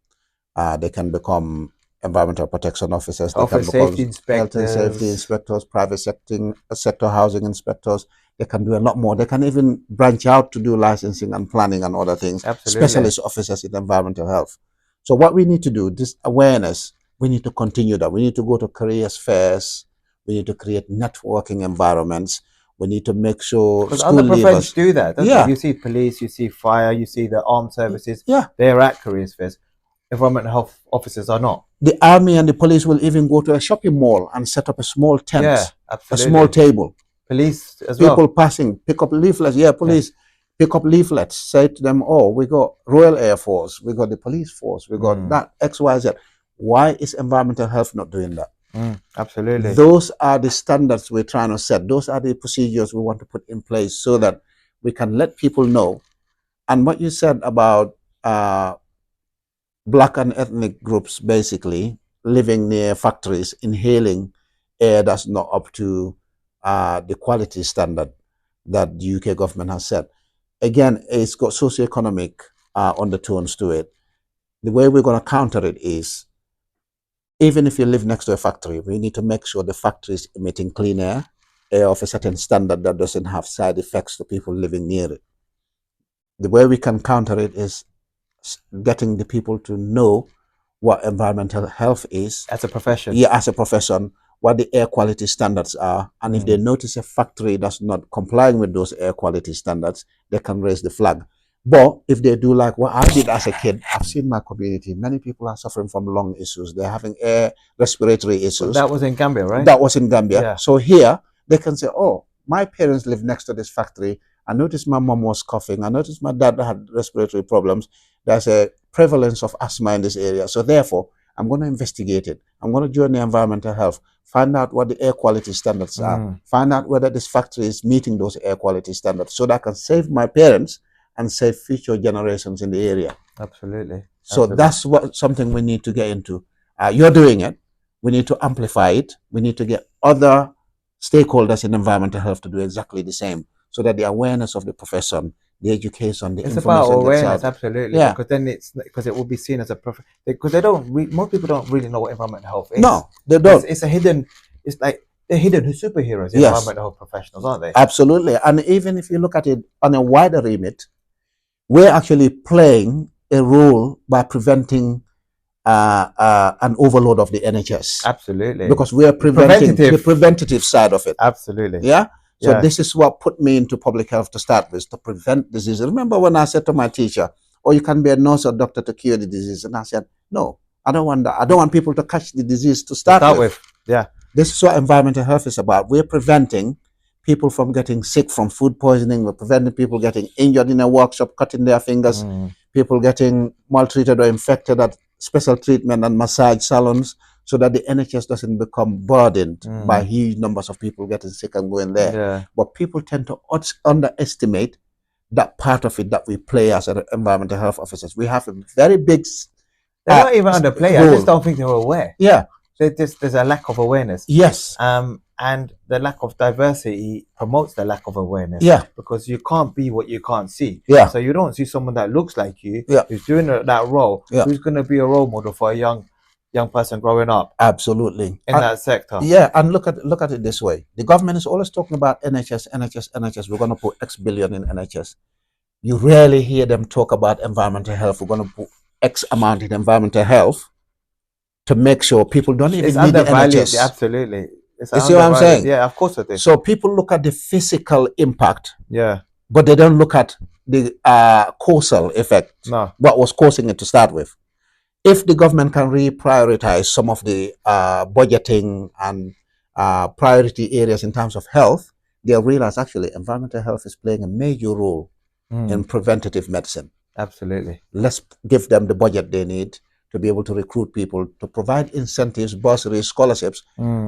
They can become environmental protection officers, they can become health and safety inspectors, private sector housing inspectors. They can do a lot more. They can even branch out to do licensing and planning and other things. Absolutely. Specialist officers in environmental health. So what we need to do, this awareness, we need to continue that. We need to go to careers fairs. We need to create networking environments. We need to make sure school other professions do that. Yeah. You see police, you see fire, you see the armed services. Yeah. They're at careers fairs. Environmental health officers are not. The army and the police will even go to a shopping mall and set up a small tent, a small table. Police as well. People passing, pick up leaflets. Yeah, police, pick up leaflets. Say to them, oh, we got Royal Air Force, we got the police force, we got that, X, Y, Z. Why is environmental health not doing that? Absolutely. Those are the standards we're trying to set. Those are the procedures we want to put in place so that we can let people know. And what you said about Black and ethnic groups basically living near factories, inhaling air that's not up to the quality standard that the UK government has set. Again, it's got socioeconomic undertones to it. The way we're going to counter it is, even if you live next to a factory, we need to make sure the factory is emitting clean air of a certain standard that doesn't have side effects to people living near it. The way we can counter it is getting the people to know what environmental health is as a profession. Yeah, as a profession, what the air quality standards are, and if they notice a factory that's not complying with those air quality standards, they can raise the flag. But if they do like what I did as a kid, I've seen my community, many people are suffering from lung issues. They're having air respiratory issues. That was in Gambia, right? That was in Gambia. Yeah. So here, they can say, oh, my parents live next to this factory. I noticed my mom was coughing. I noticed my dad had respiratory problems. There's a prevalence of asthma in this area. So therefore, I'm going to investigate it. I'm going to join the environmental health, find out what the air quality standards are, find out whether this factory is meeting those air quality standards so that I can save my parents and save future generations in the area. Absolutely. So that's something we need to get into. You're doing it. We need to amplify it. We need to get other stakeholders in environmental health to do exactly the same, so that the awareness of the profession, the education, the information about awareness, gets out. absolutely. Yeah. Because then because it will be seen as a profession. Because most people don't really know what environmental health is. No, they don't. It's a hidden. It's like they're hidden superheroes. Yes. Environmental health professionals, aren't they? Absolutely. And even if you look at it on a wider remit, we're actually playing a role by preventing an overload of the NHS. Absolutely. Because we are preventing the preventative side of it. Absolutely. Yeah. So this is what put me into public health to start with, to prevent disease. Remember when I said to my teacher, "Oh, you can be a nurse or doctor to cure the disease," and I said, "No, I don't want that. I don't want people to catch the disease to start with." Yeah. This is what environmental health is about. We're preventing people from getting sick from food poisoning. We're preventing people getting injured in a workshop, cutting their fingers, people getting maltreated or infected at special treatment and massage salons, so that the NHS doesn't become burdened by huge numbers of people getting sick and going there. Yeah. But people tend to underestimate that part of it that we play as environmental health officers. We have a very big... They're not even underplay. I just don't think they're aware. Yeah. There's a lack of awareness. Yes. And the lack of diversity promotes the lack of awareness. Yeah. Because you can't be what you can't see. Yeah. So you don't see someone that looks like you, who's doing that role, Yeah. who's going to be a role model for a young person growing up. Absolutely. In that sector. Yeah, and look at it this way. The government is always talking about NHS. We're going to put X billion in NHS. You rarely hear them talk about environmental health. We're going to put X amount in environmental health to make sure people don't even need the NHS. Absolutely. You see what I'm saying? Yeah, of course it is. So people look at the physical impact. Yeah. But they don't look at the causal effect. No. What was causing it to start with. If the government can reprioritize some of the budgeting and priority areas in terms of health, they'll realize actually environmental health is playing a major role in preventative medicine. Absolutely. Let's give them the budget they need to be able to recruit people, to provide incentives, bursaries, scholarships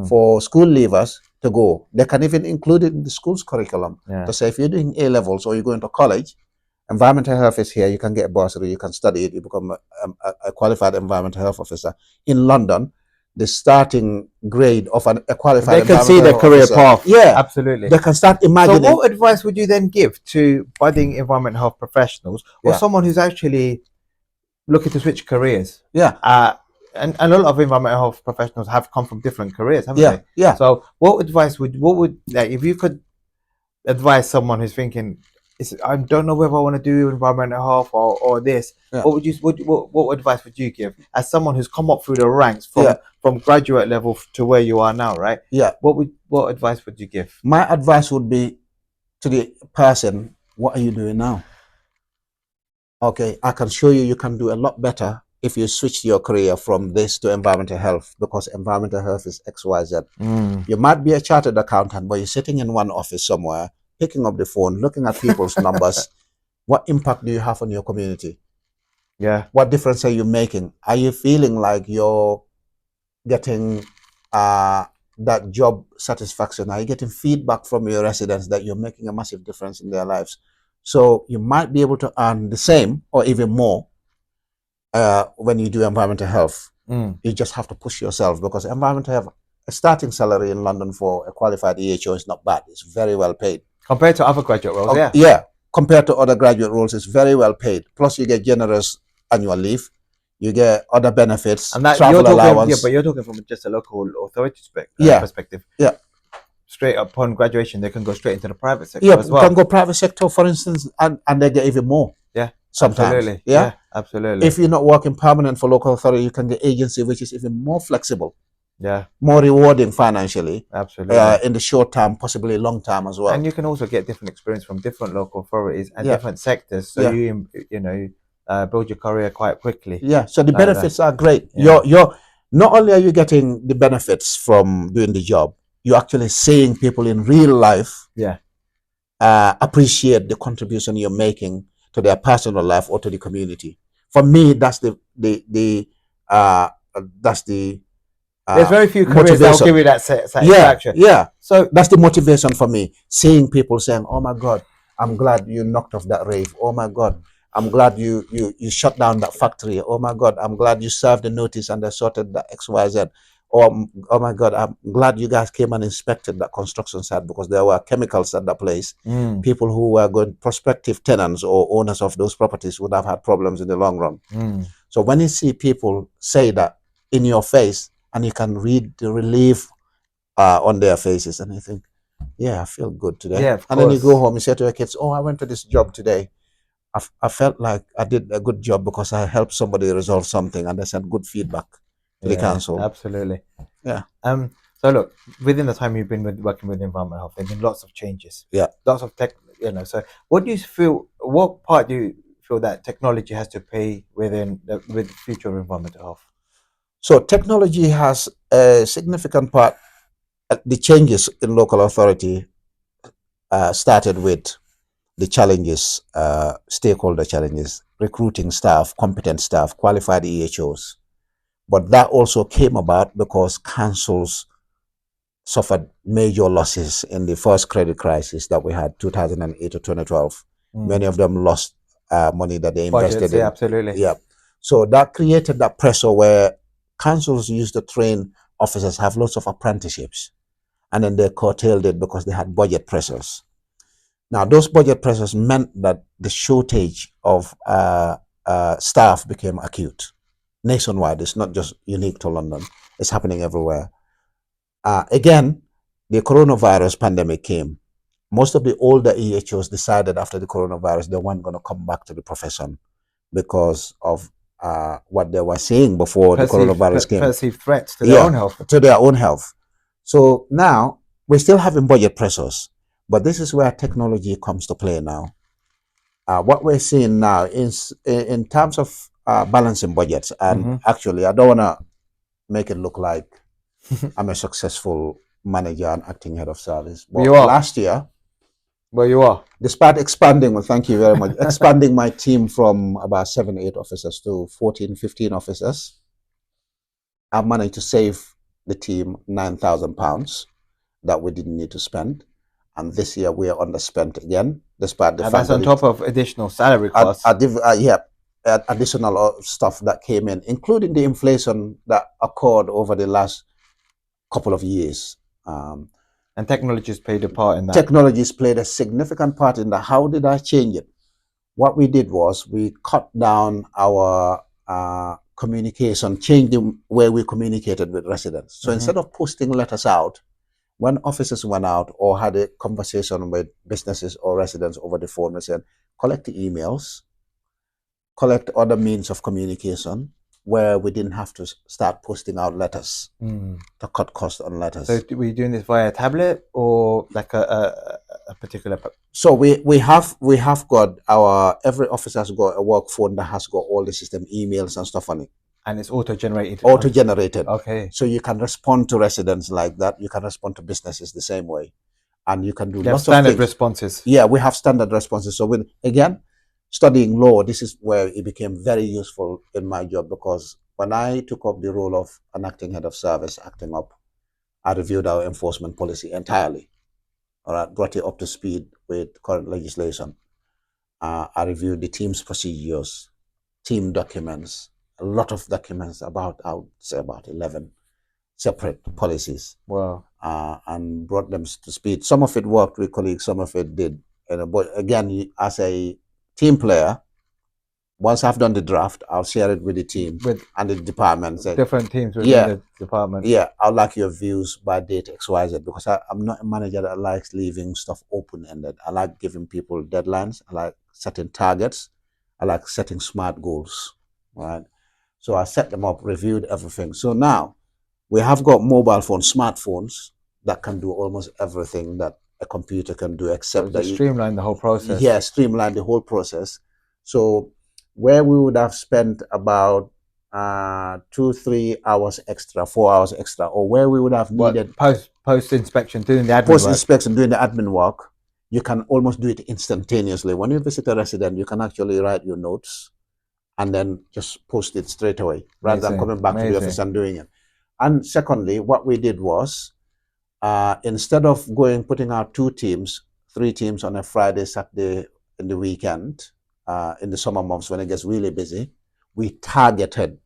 for school leavers to go. They can even include it in the school's curriculum to say, if you're doing A levels or you're going to college, environmental health is here. You can get a bursary, you can study it, you become a qualified environmental health officer. In London, the starting grade of a qualified they can see their career path. Yeah, absolutely. They can start imagining. So what advice would you then give to budding environmental health professionals or someone who's actually looking to switch careers? Yeah. And a lot of environmental health professionals have come from different careers, haven't they? Yeah. So what would like, if you could advise someone who's thinking, I don't know whether I want to do environmental health or this, what advice would you give as someone who's come up through the ranks from graduate level to where you are now, right? Yeah. What advice would you give? My advice would be to the person, what are you doing now? Okay, I can show you can do a lot better if you switch your career from this to environmental health, because environmental health is XYZ. You might be a chartered accountant, but you're sitting in one office somewhere, picking up the phone, looking at people's numbers. What impact do you have on your community? Yeah. What difference are you making? Are you feeling like you're getting that job satisfaction? Are you getting feedback from your residents that you're making a massive difference in their lives? So you might be able to earn the same or even more when you do environmental health. You just have to push yourself, because environmental health, a starting salary in London for a qualified EHO is not bad. It's very well paid. Compared to other graduate roles, yeah. Compared to other graduate roles, it's very well paid. Plus you get generous annual leave. you get other benefits, And that travel allowance. Yeah, but you're talking from just a local authority Yeah. perspective. Yeah. Straight upon graduation, they can go straight into the private sector Yeah, as well. can go private sector, for instance, and they get even more. Yeah, sometimes. absolutely. Yeah? Yeah, absolutely. If you're not working permanent for local authority, you can get agency, which is even more flexible, yeah, more rewarding financially, absolutely. in the short term, possibly long term as well. And you can also get different experience from different local authorities and Yeah. different sectors, so Yeah. you know build your career quite quickly. Yeah, so the Like that. benefits are great. Yeah. You're not only are you getting the benefits from doing the job, you're actually seeing people in real life Yeah. appreciate the contribution you're making to their personal life or to the community. For me, that's the There's very few careers that will give you that satisfaction. Yeah. So That's the motivation for me. Seeing people saying, "Oh my God, I'm glad you knocked off that rave. Oh my God, I'm glad you shut down that factory. Oh my God, I'm glad you served the notice and they sorted the XYZ. Oh my God, I'm glad you guys came and inspected that construction site because there were chemicals at that place. People who were going, prospective tenants or owners of those properties would have had problems in the long run. So when you see people say that in your face and you can read the relief on their faces and you think, yeah, I feel good today. Yeah, of and then you go course. home, you say to your kids, oh, I went to this job today. I felt like I did a good job because I helped somebody resolve something and they sent good feedback to the council. Absolutely. Yeah. So look, within the time you've been working with environmental health, there've been lots of changes. Yeah. Lots of tech. So what do you feel? What part do you feel that technology has to play within with the future of environmental health? So technology has a significant part. The changes in local authority started with the challenges, stakeholder challenges, recruiting staff, competent staff, qualified EHOs. But that also came about because councils suffered major losses in the first credit crisis that we had, 2008 to 2012. Many of them lost money that they invested in. Yeah, absolutely. Yeah. So that created that pressure where councils used to train officers, have lots of apprenticeships, and then they curtailed it because they had budget pressures. Now, those budget pressures meant that the shortage of staff became acute nationwide. It's not just unique to London. It's happening everywhere. Again, the coronavirus pandemic came. Most of the older EHOs decided after the coronavirus they weren't going to come back to the profession because of what they were seeing before the coronavirus came. Perceived threats to their own health. To their own health. So now we're still having budget pressures, but this is where technology comes to play now. What we're seeing now is in terms of balancing budgets, and actually, I don't want to make it look like I'm a successful manager and acting head of service. But you are. Last year, well, you are. Despite expanding, well, thank you very much, expanding my team from about 7, 8 officers to 14, 15 officers, I've managed to save the team £9,000 that we didn't need to spend. And this year we are underspent again, despite the fact that's on top of additional salary costs. Additional stuff that came in, including the inflation that occurred over the last couple of years. And technologies played a part in that. Technologies played a significant part in that. How did I change it? What we did was we cut down our communication, changed the way we communicated with residents. So instead of posting letters out, when officers went out or had a conversation with businesses or residents over the phone, we said, collect the emails, collect other means of communication where we didn't have to start posting out letters to cut costs on letters. So were you doing this via tablet or like a particular? So we have got every officer has got a work phone that has got all the system emails and stuff on it. And it's auto-generated? Auto-generated. Okay. So you can respond to residents like that. You can respond to businesses the same way. And you can do lots of standard responses. Yeah, we have standard responses. So again, studying law, this is where it became very useful in my job, because when I took up the role of an acting head of service, I reviewed our enforcement policy entirely. All right, brought it up to speed with current legislation. I reviewed the team's procedures, team documents, a lot of documents, I would say about 11 separate policies. Wow. And brought them to speed. Some of it worked with colleagues, some of it did. But again, as a team player, Once I've done the draft, I'll share it with the team and the department. Different teams within the department. Yeah, I'd like your views by date XYZ, because I'm not a manager that likes leaving stuff open-ended. I like giving people deadlines. I like setting targets. I like setting smart goals, right? So I set them up, reviewed everything. So now we have got mobile phones, smartphones that can do almost everything that a computer can do, except that streamline the whole process. Yeah, streamline the whole process. So where we would have spent about 2-3 hours extra, 4 hours extra, or where we would have needed post inspection doing the admin doing the admin work, you can almost do it instantaneously. When you visit a resident, you can actually write your notes and then just post it straight away, rather than coming back to the office and doing it. And secondly, what we did was, instead of putting out 2 teams, 3 teams on a Friday, Saturday, in the weekend, in the summer months when it gets really busy, we targeted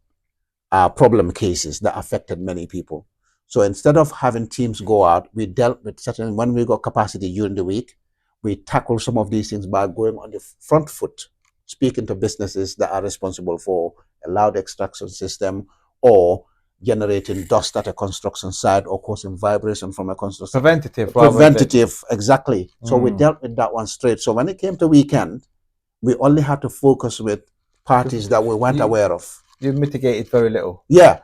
problem cases that affected many people. So instead of having teams go out, we dealt with certain, when we got capacity during the week, we tackle some of these things by going on the front foot, speaking to businesses that are responsible for a loud extraction system, or generating dust at a construction site, or causing vibration from a construction. Preventative, exactly. So we dealt with that one straight. So when it came to weekend, we only had to focus with parties that we weren't aware of. You mitigated very little. Yeah,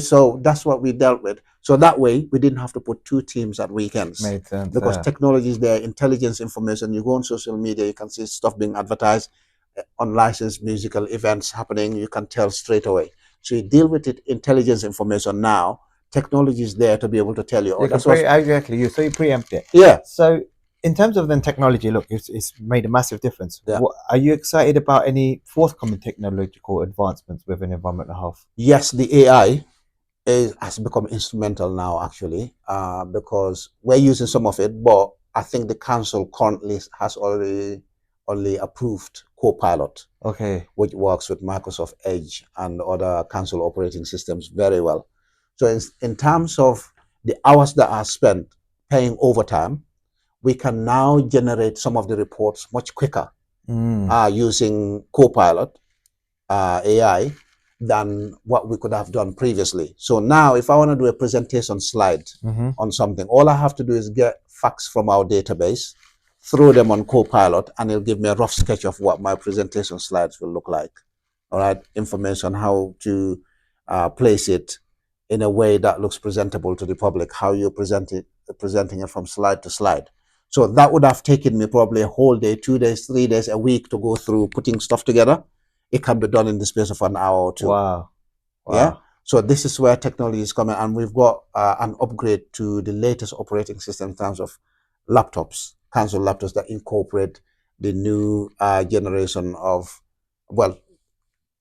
so that's what we dealt with. So that way we didn't have to put 2 teams at weekends. Made sense. Because technology is there, intelligence information. You go on social media, you can see stuff being advertised, unlicensed musical events happening, you can tell straight away. So you deal with it, intelligence information now. Technology is there to be able to tell you. Exactly. So you preempt it. Yeah. So in terms of then technology, look, it's made a massive difference. Yeah. Are you excited about any forthcoming technological advancements within environmental health? Yes, the AI has become instrumental now, actually, because we're using some of it, but I think the council currently has already approved Copilot, which works with Microsoft Edge and other council operating systems very well. So in terms of the hours that are spent paying overtime, we can now generate some of the reports much quicker using Copilot AI than what we could have done previously. So now if I want to do a presentation slide on something, all I have to do is get facts from our database, throw them on Copilot, and it'll give me a rough sketch of what my presentation slides will look like. All right, information, how to place it in a way that looks presentable to the public, how you're presenting it from slide to slide. So that would have taken me probably a whole day, 2 days, 3 days, a week to go through putting stuff together. It can be done in the space of an hour or 2. Wow. Yeah. So this is where technology is coming, and we've got an upgrade to the latest operating system in terms of laptops, council laptops that incorporate the new generation of, well,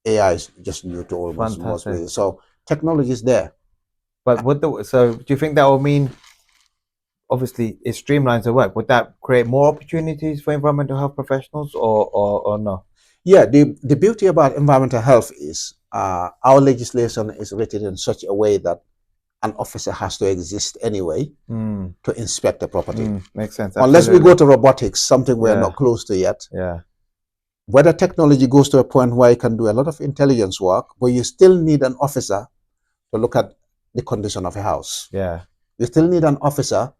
AI is just new to almost most places. So technology is there. But so do you think that will mean, obviously it streamlines the work, would that create more opportunities for environmental health professionals or no? Yeah, the beauty about environmental health is our legislation is written in such a way that an officer has to exist anyway to inspect the property. Makes sense. Unless we go to robotics, something we're not close to yet. Yeah. Whether technology goes to a point where you can do a lot of intelligence work, but you still need an officer to look at the condition of a house. Yeah. You still need an officer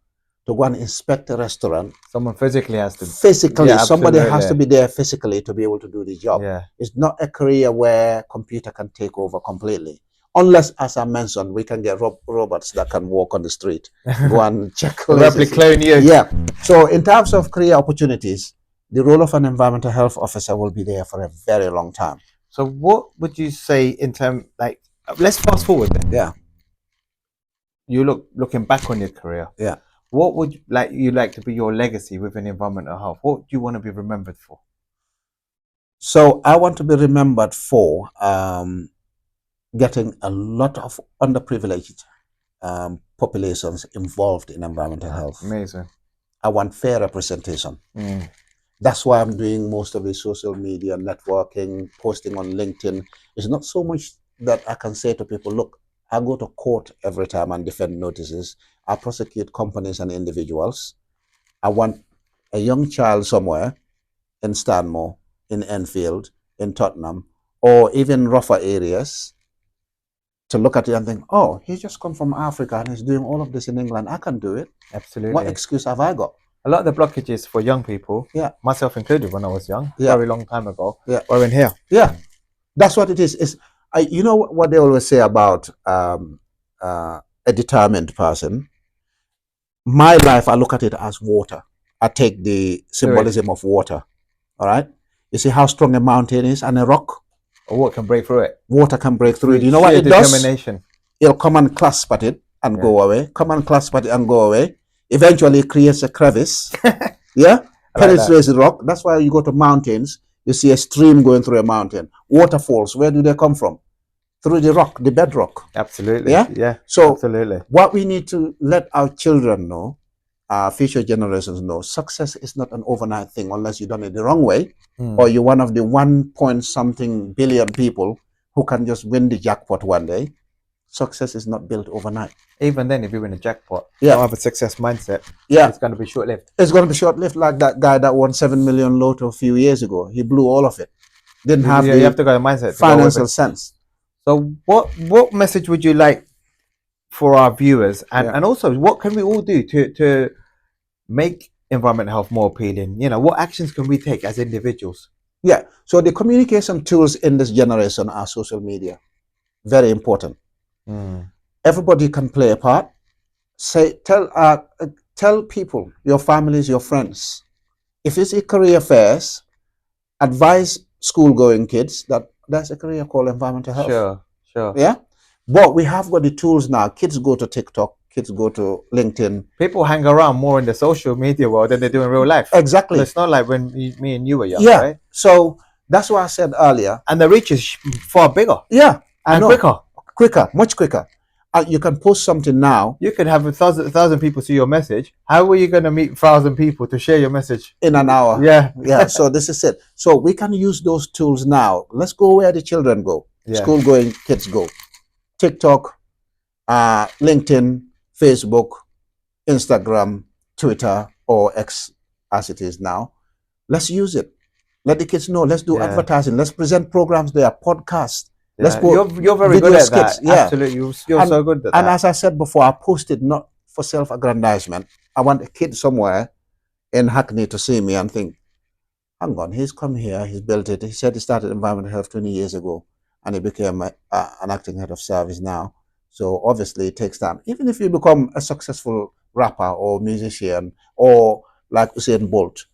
to go and inspect a restaurant. Someone physically has to. Somebody has to be there physically to be able to do the job. Yeah. It's not a career where computer can take over completely. Unless, as I mentioned, we can get robots that can walk on the street, go and check. Replicate you. Yeah. So in terms of career opportunities, the role of an environmental health officer will be there for a very long time. So what would you say in terms, like, let's fast forward then. Yeah. You looking back on your career. Yeah. What would you like to be your legacy within environmental health? What do you want to be remembered for? So I want to be remembered for getting a lot of underprivileged populations involved in environmental health. Amazing. I want fair representation. That's why I'm doing most of the social media, networking, posting on LinkedIn. It's not so much that I can say to people, look, I go to court every time and defend notices. I prosecute companies and individuals. I want a young child somewhere in Stanmore, in Enfield, in Tottenham, or even rougher areas to look at it and think, oh, he's just come from Africa and he's doing all of this in England. I can do it. Absolutely. What excuse have I got? A lot of the blockages for young people, Yeah. myself included when I was young, Yeah. very long time ago, Yeah. were in here. Yeah. That's what it is. You know what they always say about a determined person? My life, I look at it as water. I take the symbolism of water. All right. You see how strong a mountain is and a rock? Or what can break through it? Water can break through it. You know Sheer what it does? determination. It'll come and clasp at it and go away. Come and clasp at it and go away. Eventually, it creates a crevice. Yeah? Penetrates the rock. That's why you go to mountains, you see a stream going through a mountain. Waterfalls, where do they come from? Through the rock, the bedrock. Absolutely. Yeah? Yeah. So, absolutely. what we need to let our children know, our future generations know, success is not an overnight thing unless you've done it the wrong way, or you're one of the 1 point something billion people who can just win the jackpot one day. Success is not built overnight. Even then, if you win a jackpot, Yeah. you don't have a success mindset. Yeah. It's going to be short-lived. It's going to be short-lived, like that guy that won 7 million lotto a few years ago. He blew all of it. Didn't have You have to go to mindset. financial sense. So what message would you like for our viewers, and also what can we all do to make environmental health more appealing? You know, what actions can we take as individuals? Yeah. So the communication tools in this generation are social media. Very important. Everybody can play a part. Tell people, your families, your friends, if it's a career fairs, advise school-going kids that there's a career called environmental health. Sure. Yeah. But we have got the tools now. Kids go to TikTok. Kids go to LinkedIn. People hang around more in the social media world than they do in real life. Exactly. It's not like when me and you were young, yeah. right? So that's what I said earlier. And the reach is far bigger. Yeah. And quicker, much quicker. You can post something now. You could have a thousand people see your message. How are you going to meet 1,000 people to share your message in an hour? Yeah. So this is it. So we can use those tools now. Let's go where the children go. Yeah. School-going kids go. TikTok, LinkedIn, Facebook, Instagram, Twitter, or X as it is now. Let's use it. Let the kids know. Let's do advertising. Let's present programs there, podcasts. Let's go. You're very good at skits. that. Absolutely. You're so good at that. And as I said before, I posted not for self-aggrandizement. I want a kid somewhere in Hackney to see me and think, hang on, he's come here, he's built it. He said he started environmental health 20 years ago and he became an acting head of service now. So obviously it takes time. Even if you become a successful rapper or musician or like Usain Bolt,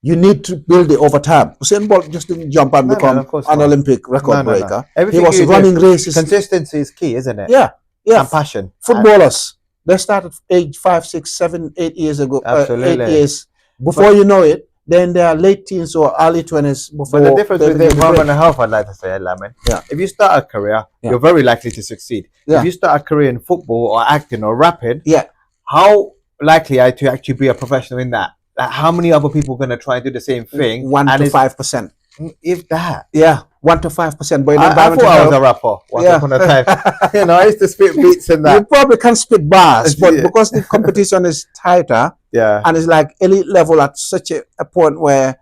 you need to build it over time. Usain Bolt just didn't jump and become an Olympic record breaker. He was running races. Consistency is key, isn't it? Yeah. And passion. Footballers, they started age 5, 6, 7, 8 years ago. Absolutely. 8 years. Before you know it, they're in their late teens or early 20s. But the difference with the environmental health, I'd like to say, Lamin, if you start a career, you're very likely to succeed. If you start a career in football or acting or rapping, how likely are you to actually be a professional in that? Like, how many other people are going to try and do the same thing? 1 to 5%. If that. Yeah, 1 to 5%. But I thought I was a rapper once upon a time. I used to spit beats and that. You probably can spit bars, but because the competition is tighter, and it's like elite level at such a point where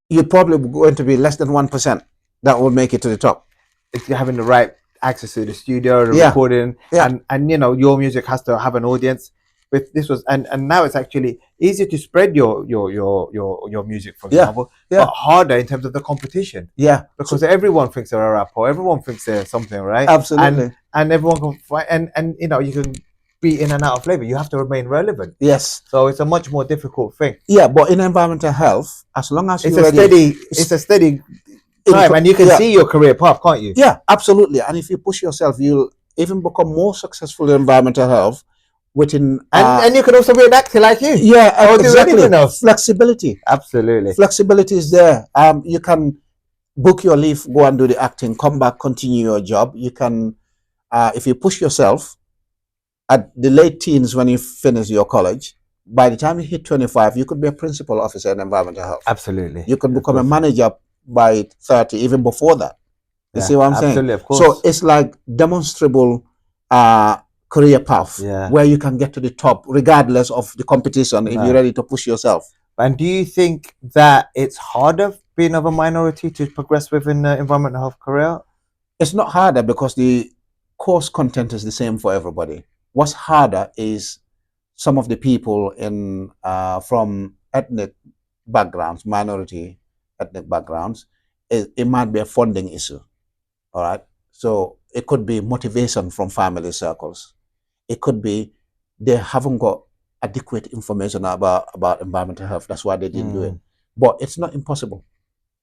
you're probably going to be less than 1% that will make it to the top. If you're having the right access to the studio, the recording, and your music has to have an audience. With this was and now it's actually easier to spread your music, for example, but harder in terms of the competition. Yeah, because everyone thinks they're a rapper, everyone thinks they're something, right? Absolutely. And everyone can fight, and you can be in and out of flavor. You have to remain relevant. Yes. So it's a much more difficult thing. Yeah, but in environmental health, as long as it's a steady time, and you can see your career path, can't you? Yeah, absolutely. And if you push yourself, you'll even become more successful in environmental health. Within and you can also be an actor like you. Yeah, or do anything else. Flexibility. Absolutely. Flexibility is there. You can book your leave, go and do the acting, come back, continue your job. You can, if you push yourself at the late teens when you finish your college, by the time you hit 25, you could be a principal officer in environmental health. Absolutely. You could become a manager by 30, even before that. You see what I'm saying? Absolutely, of course. So it's like demonstrable career path where you can get to the top regardless of the competition if you're ready to push yourself. And do you think that it's harder being of a minority to progress within the environmental health career? It's not harder because the course content is the same for everybody. What's harder is some of the people in from ethnic backgrounds, minority ethnic backgrounds. It might be a funding issue. All right. So it could be motivation from family circles. It could be they haven't got adequate information about environmental health. That's why they didn't do it. But it's not impossible.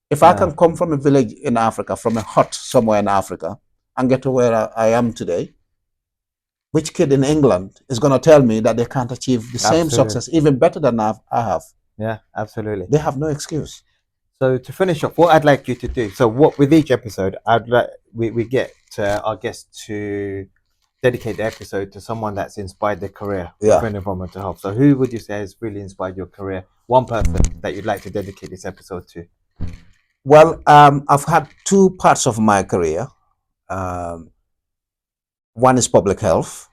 If I can come from a village in Africa, from a hut somewhere in Africa, and get to where I am today, which kid in England is going to tell me that they can't achieve the same success, even better than I have? Yeah, absolutely. They have no excuse. So to finish off, what I'd like you to do, so what with each episode, I'd like we get our guests to dedicate the episode to someone that's inspired their career within environmental health. So who would you say has really inspired your career? One person that you'd like to dedicate this episode to? Well, I've had two parts of my career. One is public health.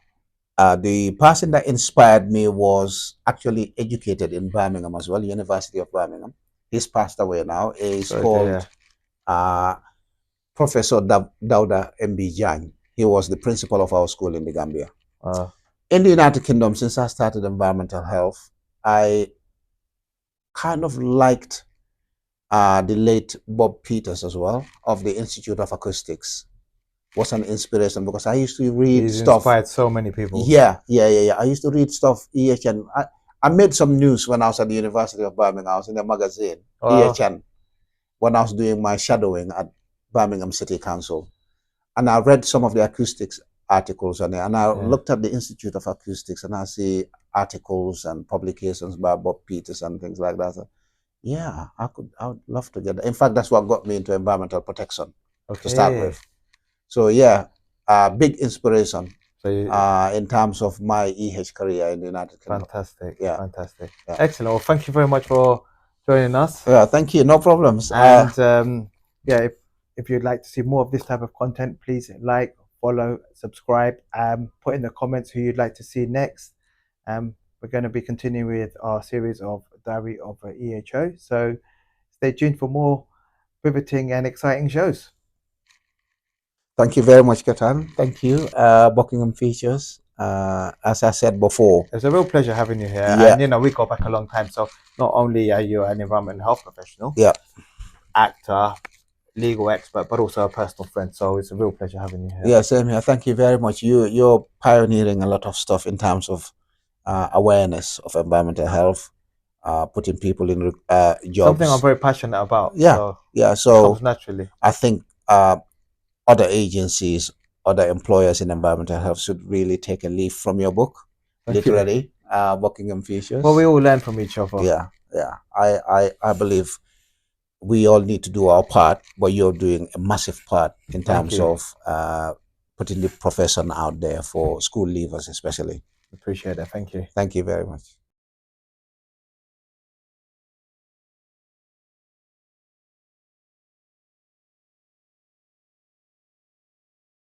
The person that inspired me was actually educated in Birmingham as well, University of Birmingham. He's passed away now. He's called Professor Dauda Mbijang. He was the principal of our school in the Gambia. In the United Kingdom, since I started environmental health, I kind of liked the late Bob Peters as well, of the Institute of Acoustics. Was an inspiration because I used to read stuff. Inspired so many people. Yeah. I used to read stuff, EHN. I made some news when I was at the University of Birmingham. I was in the magazine, EHN, when I was doing my shadowing at Birmingham City Council. And I read some of the acoustics articles on it. And I looked at the Institute of Acoustics and I see articles and publications by Bob Peters and things like that. So, yeah, I would love to get that. In fact, that's what got me into environmental protection to start with. So yeah, big inspiration in terms of my EH career in the United Kingdom. Fantastic. Yeah. Fantastic. Yeah. Excellent. Well, thank you very much for joining us. Yeah, thank you. No problems. And if you'd like to see more of this type of content, please like, follow, subscribe, put in the comments who you'd like to see next. We're going to be continuing with our series of Diary of an EHO. So stay tuned for more riveting and exciting shows. Thank you very much, Katan. Thank you, Buckingham Features. As I said before, it's a real pleasure having you here. Yeah. And we go back a long time. So not only are you an environmental health professional, actor, legal expert, but also a personal friend. So it's a real pleasure having you here. Yeah, same here. Thank you very much. You're pioneering a lot of stuff in terms of awareness of environmental health, putting people in jobs. Something I'm very passionate about. Yeah. So comes naturally. I think other agencies, other employers in environmental health should really take a leaf from your book, literally, Buckingham Features. Well, we all learn from each other. Yeah. I believe we all need to do our part, but you're doing a massive part in terms of putting the profession out there for school leavers, especially. Appreciate that. Thank you. Thank you very much.